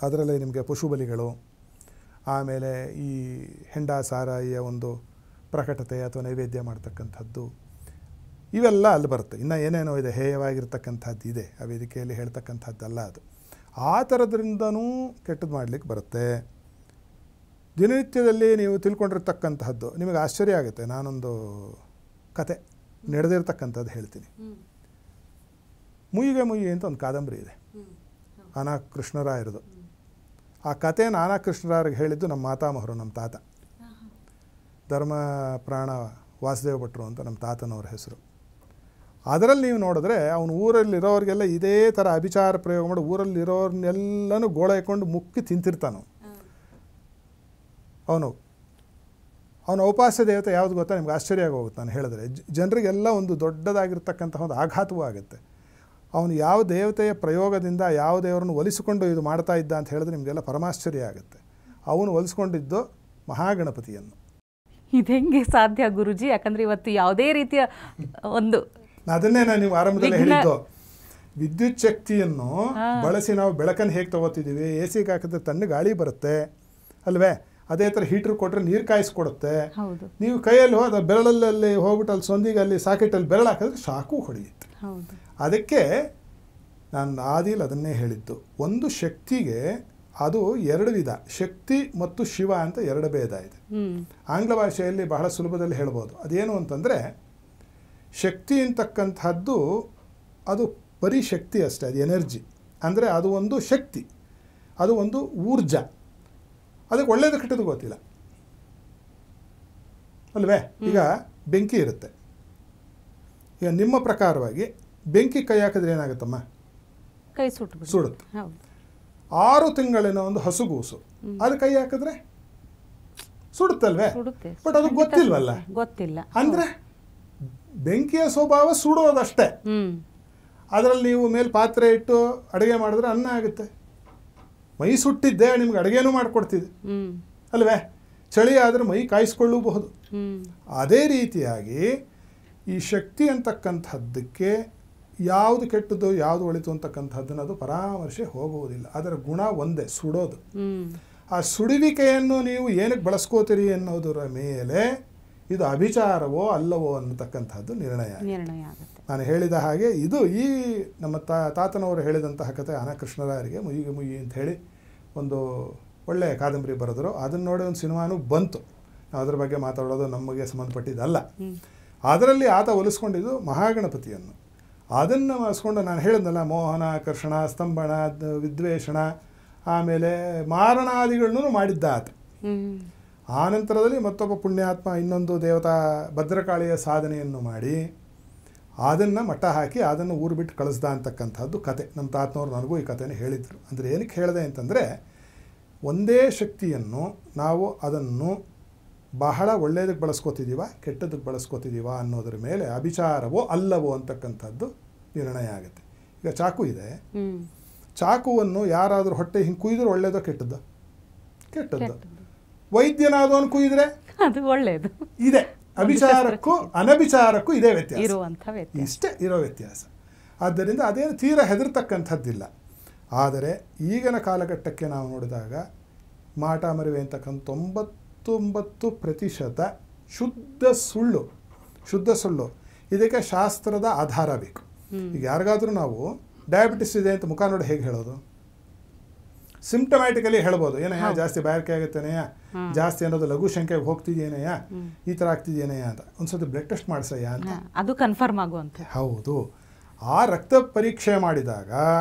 ಅದರಲ್ಲಿ ನಿಮಗೆ ಪಶುಬಲಿಗಳು, ಆಮೇಲೆ ಈ ಹೆಂಡ ಸಾರಾಯಿಯ ಒಂದು ಪ್ರಕಟತೆ ಅಥವಾ ನೈವೇದ್ಯ ಮಾಡ್ತಕ್ಕಂಥದ್ದು, ಇವೆಲ್ಲ ಅಲ್ಲಿ ಬರುತ್ತೆ. ಇನ್ನು ಏನೇನೋ ಇದೆ, ಹೇಯವಾಗಿರ್ತಕ್ಕಂಥದ್ದು ಇದೆ, ಆ ವೇದಿಕೆಯಲ್ಲಿ ಹೇಳ್ತಕ್ಕಂಥದ್ದಲ್ಲ ಅದು. ಆ ಥರದ್ರಿಂದನೂ ಕೆಟ್ಟದ್ದು ಮಾಡಲಿಕ್ಕೆ ಬರುತ್ತೆ. ದಿನನಿತ್ಯದಲ್ಲಿ ನೀವು ತಿಳ್ಕೊಂಡಿರ್ತಕ್ಕಂತಹದ್ದು ನಿಮಗೆ ಆಶ್ಚರ್ಯ ಆಗುತ್ತೆ. ನಾನೊಂದು ಕತೆ ನಡೆದಿರ್ತಕ್ಕಂಥದ್ದು ಹೇಳ್ತೀನಿ. ಮುಯ್ಯಿಗೆ ಮುಯ್ಯಿ ಅಂತ ಒಂದು ಕಾದಂಬರಿ ಇದೆ, ಆನಾ ಕೃಷ್ಣರಾಯರದು. ಆ ಕಥೆನ ಆನಾ ಕೃಷ್ಣರಾಯರಿಗೆ ಹೇಳಿದ್ದು ನಮ್ಮ ಮಾತಾಮಹರು, ನಮ್ಮ ತಾತ ಧರ್ಮ ಪ್ರಾಣ ವಾಸುದೇವ ಭಟ್ರು ಅಂತ ನಮ್ಮ ತಾತನವ್ರ ಹೆಸರು. ಅದರಲ್ಲಿ ನೀವು ನೋಡಿದ್ರೆ ಅವನು ಊರಲ್ಲಿರೋರಿಗೆಲ್ಲ ಇದೇ ಥರ ಅಭಿಚಾರ ಪ್ರಯೋಗ ಮಾಡಿ ಊರಲ್ಲಿರೋರ್ನೆಲ್ಲನೂ ಗೋಳೈಕೊಂಡು ಮುಕ್ಕಿ ತಿಂತಿರ್ತಾನು. ಅವನ ಉಪಾಸ್ಯ ದೇವತೆ ಯಾವುದು ಗೊತ್ತಾ? ನಿಮ್ಗೆ ಆಶ್ಚರ್ಯ ಆಗೋಗುತ್ತೆ ನಾನು ಹೇಳಿದ್ರೆ. ಜನರಿಗೆಲ್ಲ ಒಂದು ದೊಡ್ಡದಾಗಿರ್ತಕ್ಕಂತಹ ಒಂದು ಆಘಾತವೂ ಆಗುತ್ತೆ. ಅವನು ಯಾವ ದೇವತೆಯ ಪ್ರಯೋಗದಿಂದ ಯಾವ ದೇವರನ್ನು ಒಲಿಸಿಕೊಂಡು ಇದು ಮಾಡ್ತಾ ಇದ್ದ ಅಂತ ಹೇಳಿದ್ರೆ ನಿಮಗೆಲ್ಲ ಪರಮಾಶ್ಚರ್ಯ ಆಗುತ್ತೆ. ಅವನು ಒಲಿಸ್ಕೊಂಡಿದ್ದು ಮಹಾಗಣಪತಿಯನ್ನು. ಇದು ಹೆಂಗೆ ಸಾಧ್ಯ ಗುರುಜಿ? ಯಾಕಂದರೆ ಇವತ್ತು ಯಾವುದೇ ರೀತಿಯ ಒಂದು, ಅದನ್ನೇ ನಾನು ನೀವು ಆರಂಭದಲ್ಲಿ ಹೇಳಿದ್ದು, ವಿದ್ಯುತ್ ಶಕ್ತಿಯನ್ನು ಬಳಸಿ ನಾವು ಬೆಳಕನ್ನು ಹೇಗೆ ತಗೋತಿದ್ದೀವಿ. ಎ ಸಿಗೆ ಹಾಕಿದ್ರೆ ತಣ್ಣಗೆ ಗಾಳಿ ಬರುತ್ತೆ ಅಲ್ವೇ? ಅದೇ ಥರ ಹೀಟ್ರ್ ಕೊಟ್ಟರೆ ನೀರು ಕಾಯಿಸ್ಕೊಡುತ್ತೆ. ನೀವು ಕೈಯಲ್ಲಿ ಹೋದ ಬೆರಳಲ್ಲಿ ಹೋಗ್ಬಿಟ್ಟು ಅಲ್ಲಿ ಸೊಂದಿಗೆ ಅಲ್ಲಿ ಸಾಕೆಟಲ್ಲಿ ಬೆರಳು ಹಾಕಿದ್ರೆ ಶಾಕು ಹೊಡೆಯುತ್ತೆ. ಅದಕ್ಕೆ ನಾನು ಆದಿಲ್ ಅದನ್ನೇ ಹೇಳಿದ್ದು, ಒಂದು ಶಕ್ತಿಗೆ ಅದು ಎರಡು ವಿಧ, ಶಕ್ತಿ ಮತ್ತು ಶಿವ ಅಂತ ಎರಡು ಭೇದ ಇದೆ. ಆಂಗ್ಲ ಭಾಷೆಯಲ್ಲಿ ಬಹಳ ಸುಲಭದಲ್ಲಿ ಹೇಳ್ಬೋದು. ಅದೇನು ಅಂತಂದರೆ, ಶಕ್ತಿ ಅಂತಕ್ಕಂಥದ್ದು ಅದು ಬರೀ ಶಕ್ತಿ ಅಷ್ಟೇ, ಅದು ಎನರ್ಜಿ. ಅಂದರೆ ಅದು ಒಂದು ಶಕ್ತಿ, ಅದು ಒಂದು ಊರ್ಜಾ. ಅದಕ್ಕೆ ಒಳ್ಳೆಯದು ಕೆಟ್ಟದ್ದು ಗೊತ್ತಿಲ್ಲ ಅಲ್ವೇ? ಈಗ ಬೆಂಕಿ ಇರುತ್ತೆ. ಈಗ ನಿಮ್ಮ ಪ್ರಕಾರವಾಗಿ ಬೆಂಕಿ ಕೈ ಹಾಕಿದ್ರೆ ಏನಾಗುತ್ತಮ್ಮ? ಕೈ ಸುಡುತ್ತೆ. 6 ತಿಂಗಳಿನ ಒಂದು ಹಸುಗೂಸು ಅದು ಕೈ ಹಾಕಿದ್ರೆ ಸುಡುತ್ತಲ್ವೇ? ಬಟ್ ಅದು ಗೊತ್ತಿಲ್ವಲ್ಲ. ಗೊತ್ತಿಲ್ಲ. ಅಂದರೆ ಬೆಂಕಿಯ ಸ್ವಭಾವ ಸುಡೋದಷ್ಟೇ. ಅದರಲ್ಲಿ ನೀವು ಮೇಲೆ ಪಾತ್ರೆ ಇಟ್ಟು ಅಡುಗೆ ಮಾಡಿದ್ರೆ ಅನ್ನ ಆಗುತ್ತೆ. ಮೈ ಸುಟ್ಟಿದ್ದೆ ನಿಮ್ಗೆ ಅಡುಗೆನೂ ಮಾಡಿಕೊಡ್ತಿದ್ದೆ ಅಲ್ವೇ? ಚಳಿ ಆದರೆ ಮೈ ಕಾಯಿಸ್ಕೊಳ್ಳಬಹುದು. ಅದೇ ರೀತಿಯಾಗಿ ಈ ಶಕ್ತಿ ಅಂತಕ್ಕಂಥದ್ದಕ್ಕೆ ಯಾವುದು ಕೆಟ್ಟದ್ದು ಯಾವುದು ಒಳಿತು ಅಂತಕ್ಕಂಥದ್ದನ್ನು ಅದು ಪರಾಮರ್ಶೆ ಹೋಗುವುದಿಲ್ಲ. ಅದರ ಗುಣ ಒಂದೇ, ಸುಡೋದು. ಆ ಸುಡುವಿಕೆಯನ್ನು ನೀವು ಏನಕ್ಕೆ ಬಳಸ್ಕೋತೀರಿ ಅನ್ನೋದರ ಮೇಲೆ ಇದು ಅಭಿಚಾರವೋ ಅಲ್ಲವೋ ಅನ್ನತಕ್ಕಂಥದ್ದು ನಿರ್ಣಯ ಆಗುತ್ತೆ. ನಾನು ಹೇಳಿದ ಹಾಗೆ ಇದು ಈ ನಮ್ಮ ತಾತನವರು ಹೇಳಿದಂತಹ ಕಥೆ. ಆನಾ ಕೃಷ್ಣರಾಯರಿಗೆ ಮುಯ್ಯಿಗೆ ಮುಯ್ಯಿ ಅಂತ ಹೇಳಿ ಒಂದು ಒಳ್ಳೆಯ ಕಾದಂಬರಿ ಬರೆದರು. ಅದನ್ನು ನೋಡಿ ಒಂದು ಸಿನಿಮಾನೂ ಬಂತು. ಅದ್ರ ಬಗ್ಗೆ ಮಾತಾಡೋದು ನಮಗೆ ಸಂಬಂಧಪಟ್ಟಿದ್ದಲ್ಲ. ಅದರಲ್ಲಿ ಆತ ಒಲಿಸ್ಕೊಂಡಿದ್ದು ಮಹಾಗಣಪತಿಯನ್ನು. ಅದನ್ನು ಮಾಡಿಸ್ಕೊಂಡು ನಾನು ಹೇಳಿದ್ನಲ್ಲ, ಮೋಹನ, ಆಕರ್ಷಣ, ಸ್ತಂಭನ, ವಿದ್ವೇಷಣ, ಆಮೇಲೆ ಮಾರಣಾದಿಗಳನ್ನೂ ಮಾಡಿದ್ದ ಆತ. ಆನಂತರದಲ್ಲಿ ಮತ್ತೊಬ್ಬ ಪುಣ್ಯಾತ್ಮ ಇನ್ನೊಂದು ದೇವತಾ ಭದ್ರಕಾಳಿಯ ಸಾಧನೆಯನ್ನು ಮಾಡಿ ಅದನ್ನು ಮಟ್ಟ ಹಾಕಿ ಅದನ್ನು ಊರು ಬಿಟ್ಟು ಕಳಿಸ್ದ ಅಂತಕ್ಕಂಥದ್ದು ಕತೆ. ನಮ್ಮ ತಾತನವ್ರು ನನಗೂ ಈ ಕಥೆನ ಹೇಳಿದರು. ಅಂದರೆ ಏನಕ್ಕೆ ಹೇಳಿದೆ ಅಂತಂದರೆ, ಒಂದೇ ಶಕ್ತಿಯನ್ನು ನಾವು ಅದನ್ನು ಬಹಳ ಒಳ್ಳೆಯದಕ್ಕೆ ಬಳಸ್ಕೋತಿದ್ದೀವ, ಕೆಟ್ಟದಕ್ಕೆ ಬಳಸ್ಕೋತಿದ್ದೀವ ಅನ್ನೋದ್ರ ಮೇಲೆ ಅಭಿಚಾರವೋ ಅಲ್ಲವೋ ಅಂತಕ್ಕಂಥದ್ದು ನಿರ್ಣಯ ಆಗುತ್ತೆ. ಈಗ ಚಾಕು ಇದೆ, ಚಾಕುವನ್ನು ಯಾರಾದರೂ ಹೊಟ್ಟೆ ಹಿಂಗೆ ಕುಯ್ದ್ರೆ ಒಳ್ಳೇದೋ ಕೆಟ್ಟದ್ದು? ಕೆಟ್ಟದ್ದು. ವೈದ್ಯನಾದವನು ಕುಯ್ದ್ರೆ ಅದು ಒಳ್ಳೆಯದು. ಇದೆ. ಅಭಿಚಾರಕ್ಕೂ ಅನಭಿಚಾರಕ್ಕೂ ಇದೇ ವ್ಯತ್ಯಾಸ, ಇಷ್ಟೇ ಇರೋ ವ್ಯತ್ಯಾಸ. ಆದ್ದರಿಂದ ಅದೇನು ತೀರ ಹೆದರ್ತಕ್ಕಂಥದ್ದಿಲ್ಲ. ಆದರೆ ಈಗಿನ ಕಾಲಘಟ್ಟಕ್ಕೆ ನಾವು ನೋಡಿದಾಗ ಮಾಟ ಮರಿವೆ ಅಂತಕ್ಕಂಥ 99% ಶುದ್ಧ ಸುಳ್ಳು. ಇದಕ್ಕೆ ಶಾಸ್ತ್ರದ ಆಧಾರ ಬೇಕು. ಈಗ ಯಾರಿಗಾದ್ರೂ ನಾವು ಡಯಾಬಿಟಿಸ್ ಇದೆ ಅಂತ ಮುಖ ನೋಡಿ ಹೇಗೆ ಹೇಳೋದು? ಸಿಂಪ್ಟಮ್ಯಾಟಿಕಲಿ ಹೇಳ್ಬೋದು, ಏನಯ್ಯ ಜಾಸ್ತಿ ಬಾಯಾರಿಕೆ ಆಗುತ್ತೇನೆಯ, ಜಾಸ್ತಿ ಅನ್ನೋದು ಲಘು ಸಂಖ್ಯೆಗೆ ಹೋಗ್ತಿದೇನೆಯ, ಈ ಥರ ಆಗ್ತಿದೇನೆಯ ಅಂತ ಒಂದ್ಸತಿ ಬ್ಲಡ್ ಟೆಸ್ಟ್ ಮಾಡಿಸಯ್ಯ ಅಂತ, ಅದು ಕನ್ಫರ್ಮ್ ಆಗುವಂತೆ. ಹೌದು. ಆ ರಕ್ತ ಪರೀಕ್ಷೆ ಮಾಡಿದಾಗ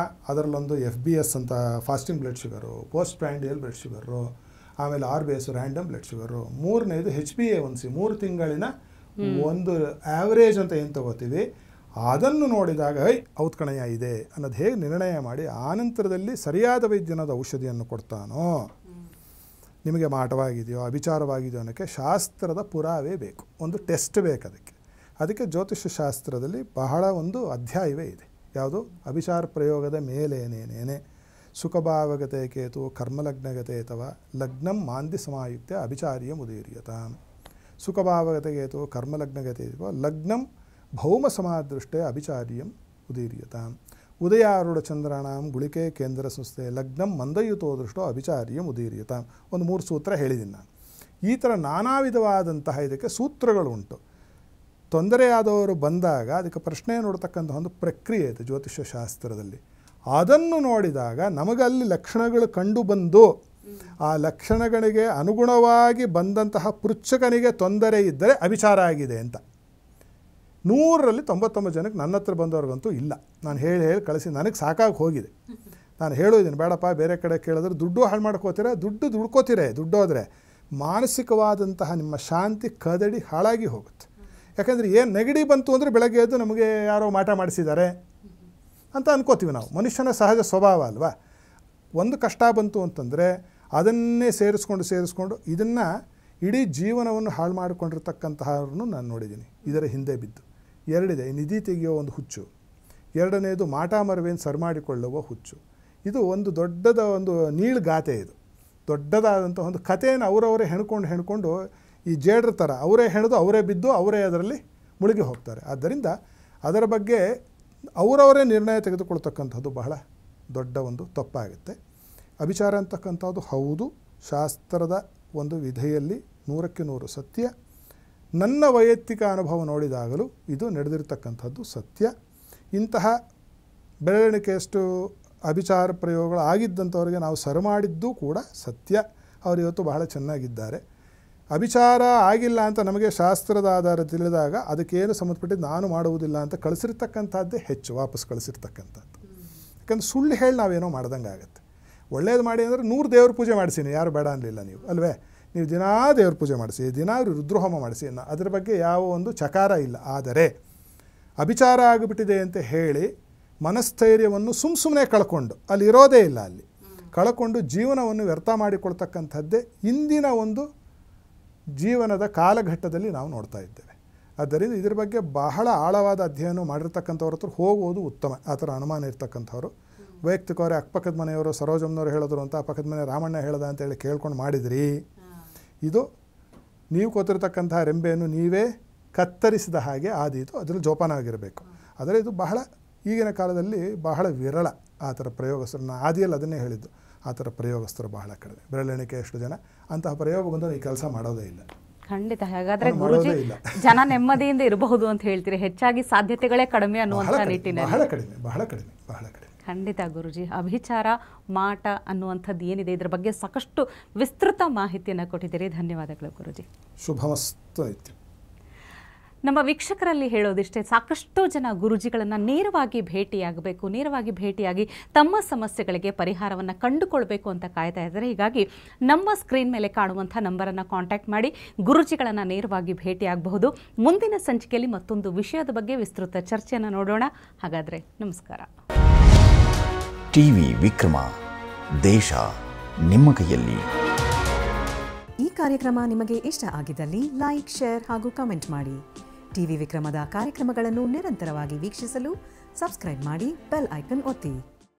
ಅದರಲ್ಲೊಂದು FBS ಅಂತ fasting blood sugar, post prandial blood sugar, ಆಮೇಲೆ RBS ರ್ಯಾಂಡಮ್ ಬ್ಲಡ್ ಶುಗರು, ಮೂರನೇದು HbA1c 3 ತಿಂಗಳಿನ ಒಂದು ಆ್ಯಾವ್ರೇಜ್ ಅಂತ ಏನು ತಗೋತೀವಿ, ಅದನ್ನು ನೋಡಿದಾಗ ಔತ್ಕಣಯ ಇದೆ ಅನ್ನೋದು ಹೇಗೆ ನಿರ್ಣಯ ಮಾಡಿ ಆನಂತರದಲ್ಲಿ ಸರಿಯಾದ ವೈದ್ಯನಾದ ಔಷಧಿಯನ್ನು ಕೊಡ್ತಾನೋ, ನಿಮಗೆ ಮಾಟವಾಗಿದೆಯೋ ಅಭಿಚಾರವಾಗಿದೆಯೋ ಅನ್ನೋಕ್ಕೆ ಶಾಸ್ತ್ರದ ಪುರಾವೆ ಬೇಕು, ಒಂದು ಟೆಸ್ಟ್ ಬೇಕು ಅದಕ್ಕೆ ಜ್ಯೋತಿಷ್ಯ ಶಾಸ್ತ್ರದಲ್ಲಿ ಬಹಳ ಒಂದು ಅಧ್ಯಾಯವೇ ಇದೆ. ಯಾವುದು? ಅಭಿಚಾರ ಪ್ರಯೋಗದ ಮೇಲೇನೇನೇನೆ ಸುಖಭಾವಗತೆ ಕೇತು ಕರ್ಮಲಗ್ನಗತೆ ಅಥವಾ ಲಗ್ನಂ ಮಾಂದಿ ಸಮಾಯುಕ್ತ ಅಭಿಚಾರ್ಯ ಮುದೀರ್ಯತಾಂ. ಸುಖಭಾವಗತೆ ಕೇತು ಕರ್ಮಲಗ್ನಗತೆ ಅಥವಾ ಲಗ್ನಂ ಭೌಮ ಸಮಾದೃಷ್ಟೇ ಅಭಿಚಾರ್ಯಂ ಉದೀರ್ಯತಾಂ. ಉದಯಾರೂಢ ಚಂದ್ರಾಣಾಂ ಗುಳಿಕೆ ಕೇಂದ್ರ ಸಂಸ್ಥೆ ಲಗ್ನಂ ಮಂದಯುತೋ ದೃಷ್ಟೋ ಅಭಿಚಾರ್ಯಂ ಉದೀರ್ಯತಾಂ. ಒಂದು 3 ಸೂತ್ರ ಹೇಳಿದ್ದೀನಿ ನಾನು. ಈ ಥರ ನಾನಾ ವಿಧವಾದಂತಹ ಇದಕ್ಕೆ ಸೂತ್ರಗಳು ಉಂಟು. ತೊಂದರೆಯಾದವರು ಬಂದಾಗ ಅದಕ್ಕೆ ಪ್ರಶ್ನೆ ನೋಡ್ತಕ್ಕಂಥ ಒಂದು ಪ್ರಕ್ರಿಯೆ ಇದೆ ಜ್ಯೋತಿಷ್ಯ ಶಾಸ್ತ್ರದಲ್ಲಿ. ಅದನ್ನು ನೋಡಿದಾಗ ನಮಗಲ್ಲಿ ಲಕ್ಷಣಗಳು ಕಂಡು ಬಂದು ಆ ಲಕ್ಷಣಗಳಿಗೆ ಅನುಗುಣವಾಗಿ ಬಂದಂತಹ ಪೃಚ್ಛಕನಿಗೆ ತೊಂದರೆ ಇದ್ದರೆ ಅಭಿಚಾರ ಆಗಿದೆ ಅಂತ. 100ರಲ್ಲಿ 99 ಜನಕ್ಕೆ ನನ್ನ ಹತ್ರ ಬಂದವ್ರಿಗಂತೂ ಇಲ್ಲ. ನಾನು ಹೇಳಿ ಕಳಿಸಿ ನನಗೆ ಸಾಕಾಗಿ ಹೋಗಿದೆ. ನಾನು ಹೇಳಿದ್ದೀನಿ, ಬೇಡಪ್ಪ ಬೇರೆ ಕಡೆ ಕೇಳಿದ್ರೆ ದುಡ್ಡು ಹಾಳು ಮಾಡ್ಕೋತೀರ, ದುಡ್ಕೋತೀರೇ, ದುಡ್ಡು ಹೋದರೆ ಮಾನಸಿಕವಾದಂತಹ ನಿಮ್ಮ ಶಾಂತಿ ಕದಡಿ ಹಾಳಾಗಿ ಹೋಗುತ್ತೆ. ಯಾಕಂದರೆ ಏನು ನೆಗಡಿ ಬಂತು ಅಂದರೆ ಬೆಳಗ್ಗೆ ಎದ್ದು ನಮಗೆ ಯಾರೋ ಮಾಟ ಮಾಡಿಸಿದ್ದಾರೆ ಅಂತ ಅನ್ಕೋತೀವಿ ನಾವು. ಮನುಷ್ಯನ ಸಹಜ ಸ್ವಭಾವ ಅಲ್ವಾ? ಒಂದು ಕಷ್ಟ ಬಂತು ಅಂತಂದರೆ ಅದನ್ನೇ ಸೇರಿಸ್ಕೊಂಡು ಇದನ್ನು ಇಡೀ ಜೀವನವನ್ನು ಹಾಳು ಮಾಡಿಕೊಂಡಿರ್ತಕ್ಕಂತಹವ್ರನ್ನು ನಾನು ನೋಡಿದ್ದೀನಿ ಇದರ ಹಿಂದೆ ಬಿದ್ದು. 2 ಇದೆ, ನಿಧಿ ತೆಗೆಯೋ ಒಂದು ಹುಚ್ಚು. 2ನೇದು ಮಾಟ ಮರವೇನು ಸರ್ ಮಾಡಿಕೊಳ್ಳುವ ಹುಚ್ಚು. ಇದು ಒಂದು ದೊಡ್ಡದ ಒಂದು ನೀಳ್ಗಾತೆ. ಇದು ದೊಡ್ಡದಾದಂಥ ಒಂದು ಕಥೆಯನ್ನು ಅವರವರೇ ಹೆಣ್ಕೊಂಡು ಈ ಜೇಡ್ರ ಥರ ಅವರೇ ಹೆಣೆದು ಅವರೇ ಬಿದ್ದು ಅವರೇ ಅದರಲ್ಲಿ ಮುಳುಗಿ ಹೋಗ್ತಾರೆ. ಆದ್ದರಿಂದ ಅದರ ಬಗ್ಗೆ ಅವರವರೇ ನಿರ್ಣಯ ತೆಗೆದುಕೊಳ್ತಕ್ಕಂಥದ್ದು ಬಹಳ ದೊಡ್ಡ ಒಂದು ತಪ್ಪಾಗುತ್ತೆ. ಅಭಿಚಾರ ಅಂತಕ್ಕಂಥದ್ದು ಹೌದು, ಶಾಸ್ತ್ರದ ಒಂದು ವಿಧೆಯಲ್ಲಿ 100ಕ್ಕೆ 100 ಸತ್ಯ. ನನ್ನ ವೈಯಕ್ತಿಕ ಅನುಭವ ನೋಡಿದಾಗಲೂ ಇದು ನಡೆದಿರ್ತಕ್ಕಂಥದ್ದು ಸತ್ಯ. ಇಂತಹ ಬೆರಳೆಣಿಕೆಯಷ್ಟು ಅಭಿಚಾರ ಪ್ರಯೋಗಗಳು ಆಗಿದ್ದಂಥವ್ರಿಗೆ ನಾವು ಸರಿ ಮಾಡಿದ್ದೂ ಕೂಡ ಸತ್ಯ. ಅವರು ಇವತ್ತು ಬಹಳ ಚೆನ್ನಾಗಿದ್ದಾರೆ. ಅಭಿಚಾರ ಆಗಿಲ್ಲ ಅಂತ ನಮಗೆ ಶಾಸ್ತ್ರದ ಆಧಾರ ತಿಳಿದಾಗ ಅದಕ್ಕೇನು ಸಂಬಂಧಪಟ್ಟಿದ್ದು ನಾನು ಮಾಡುವುದಿಲ್ಲ ಅಂತ ಕಳಿಸಿರ್ತಕ್ಕಂಥದ್ದೇ ಹೆಚ್ಚು, ವಾಪಸ್ ಕಳಿಸಿರ್ತಕ್ಕಂಥದ್ದು. ಯಾಕಂದ್ರೆ ಸುಳ್ಳು ಹೇಳಿ ನಾವೇನೋ ಮಾಡ್ದಂಗೆ ಆಗುತ್ತೆ. ಒಳ್ಳೇದು ಮಾಡಿ ಅಂದರೆ 100 ದೇವ್ರ ಪೂಜೆ ಮಾಡಿಸಿನಿ, ಯಾರು ಬೇಡ ಅನ್ನಲಿಲ್ಲ ನೀವು ಅಲ್ವೇ? ನೀವು ದಿನಾ ದೇವ್ರ ಪೂಜೆ ಮಾಡಿಸಿ, ದಿನಾ ರುದ್ರಹೋಮ ಮಾಡಿಸಿ, ಅದರ ಬಗ್ಗೆ ಯಾವ ಒಂದು ಚಕಾರ ಇಲ್ಲ. ಆದರೆ ಅಭಿಚಾರ ಆಗಿಬಿಟ್ಟಿದೆ ಅಂತ ಹೇಳಿ ಮನಸ್ಥೈರ್ಯವನ್ನು ಸುಮ್ಮನೆ ಕಳ್ಕೊಂಡು ಅಲ್ಲಿರೋದೇ ಇಲ್ಲ, ಅಲ್ಲಿ ಕಳ್ಕೊಂಡು ಜೀವನವನ್ನು ವ್ಯರ್ಥ ಮಾಡಿಕೊಳ್ತಕ್ಕಂಥದ್ದೇ ಇಂದಿನ ಒಂದು ಜೀವನದ ಕಾಲಘಟ್ಟದಲ್ಲಿ ನಾವು ನೋಡ್ತಾ ಇದ್ದೇವೆ. ಆದ್ದರಿಂದ ಇದ್ರ ಬಗ್ಗೆ ಬಹಳ ಆಳವಾದ ಅಧ್ಯಯನ ಮಾಡಿರ್ತಕ್ಕಂಥವ್ರ ಹತ್ರ ಹೋಗುವುದು ಉತ್ತಮ. ಆ ಥರ ಅನುಮಾನ ಇರ್ತಕ್ಕಂಥವ್ರು ವೈಯಕ್ತಿಕವರೇ ಅಕ್ಕಪಕ್ಕದ ಮನೆಯವರು ಸರೋಜಮ್ಮನವರು ಹೇಳಿದ್ರು ಅಂತ ಪಕ್ಕದ ಮನೆ ರಾಮಣ್ಣ ಹೇಳ್ದ ಅಂತೇಳಿ ಕೇಳ್ಕೊಂಡು ಮಾಡಿದ್ರಿ, ಇದು ನೀವು ಕೊತ್ತಿರ್ತಕ್ಕಂತಹ ರೆಂಬೆಯನ್ನು ನೀವೇ ಕತ್ತರಿಸಿದ ಹಾಗೆ ಆದೀತು, ಅದರಲ್ಲಿ ಜೋಪಾನವಾಗಿರಬೇಕು. ಆದರೆ ಇದು ಬಹಳ ಈಗಿನ ಕಾಲದಲ್ಲಿ ಬಹಳ ವಿರಳ ಆ ಥರ ಪ್ರಯೋಗಸ್ಥರು. ನಾನು ಆದಿಯಲ್ಲಿ ಅದನ್ನೇ ಹೇಳಿದ್ದು, ಆ ಥರ ಪ್ರಯೋಗಸ್ಥರು ಬಹಳ ಕಡಿಮೆ, ಬೆರಳೆಣಿಕೆ ಎಷ್ಟು ಜನ. ಅಂತಹ ಪ್ರಯೋಗ ಬಂದು ಈ ಕೆಲಸ ಮಾಡೋದೇ ಇಲ್ಲ. ಖಂಡಿತ. ಹಾಗಾದ್ರೆ ಗುರುಜಿ ಜನ ನೆಮ್ಮದಿಯಿಂದ ಇರಬಹುದು ಅಂತ ಹೇಳ್ತೀರಿ, ಹೆಚ್ಚಾಗಿ ಸಾಧ್ಯತೆಗಳೇ ಕಡಿಮೆ ಅನ್ನುವಂಥ ನಿಟ್ಟಿನಲ್ಲಿ ಬಹಳ ಕಡಿಮೆ. ಖಂಡಿತ ಗುರುಜಿ. ಅಭಿಚಾರ ಮಾಟ ಅನ್ನುವಂಥದ್ದು ಏನಿದೆ ಇದರ ಬಗ್ಗೆ ಸಾಕಷ್ಟು ವಿಸ್ತೃತ ಮಾಹಿತಿಯನ್ನು ಕೊಟ್ಟಿದ್ದೀರಿ. ಧನ್ಯವಾದಗಳು ಗುರುಜಿ. ಶುಭಮಸ್ತು ಐತಿ. ನಮ್ಮ ವೀಕ್ಷಕರಲ್ಲಿ ಹೇಳೋದಿಷ್ಟೇ, ಸಾಕಷ್ಟು ಜನ ಗುರುಜಿಗಳನ್ನು ನೇರವಾಗಿ ಭೇಟಿಯಾಗಿ ತಮ್ಮ ಸಮಸ್ಯೆಗಳಿಗೆ ಪರಿಹಾರವನ್ನು ಕಂಡುಕೊಳ್ಬೇಕು ಅಂತ ಕಾಯ್ತಾ ಇದ್ದಾರೆ. ಹೀಗಾಗಿ ನಮ್ಮ ಸ್ಕ್ರೀನ್ ಮೇಲೆ ಕಾಣುವಂಥ ನಂಬರನ್ನು ಕಾಂಟ್ಯಾಕ್ಟ್ ಮಾಡಿ ಗುರುಜಿಗಳನ್ನು ನೇರವಾಗಿ ಭೇಟಿಯಾಗಬಹುದು. ಮುಂದಿನ ಸಂಚಿಕೆಯಲ್ಲಿ ಮತ್ತೊಂದು ವಿಷಯದ ಬಗ್ಗೆ ವಿಸ್ತೃತ ಚರ್ಚೆಯನ್ನು ನೋಡೋಣ. ಹಾಗಾದರೆ ನಮಸ್ಕಾರ. ಟಿವಿ ವಿಕ್ರಮ, ದೇಶ ನಿಮ್ಮ ಕೈಯಲ್ಲಿ. ಈ ಕಾರ್ಯಕ್ರಮ ನಿಮಗೆ ಇಷ್ಟ ಆಗಿದ್ದಲ್ಲಿ ಲೈಕ್, ಶೇರ್ ಹಾಗೂ ಕಮೆಂಟ್ ಮಾಡಿ. ಟಿವಿ ವಿಕ್ರಮದ ಕಾರ್ಯಕ್ರಮಗಳನ್ನು ನಿರಂತರವಾಗಿ ವೀಕ್ಷಿಸಲು ಸಬ್ಸ್ಕ್ರೈಬ್ ಮಾಡಿ, ಬೆಲ್ ಐಕನ್ ಒತ್ತಿ.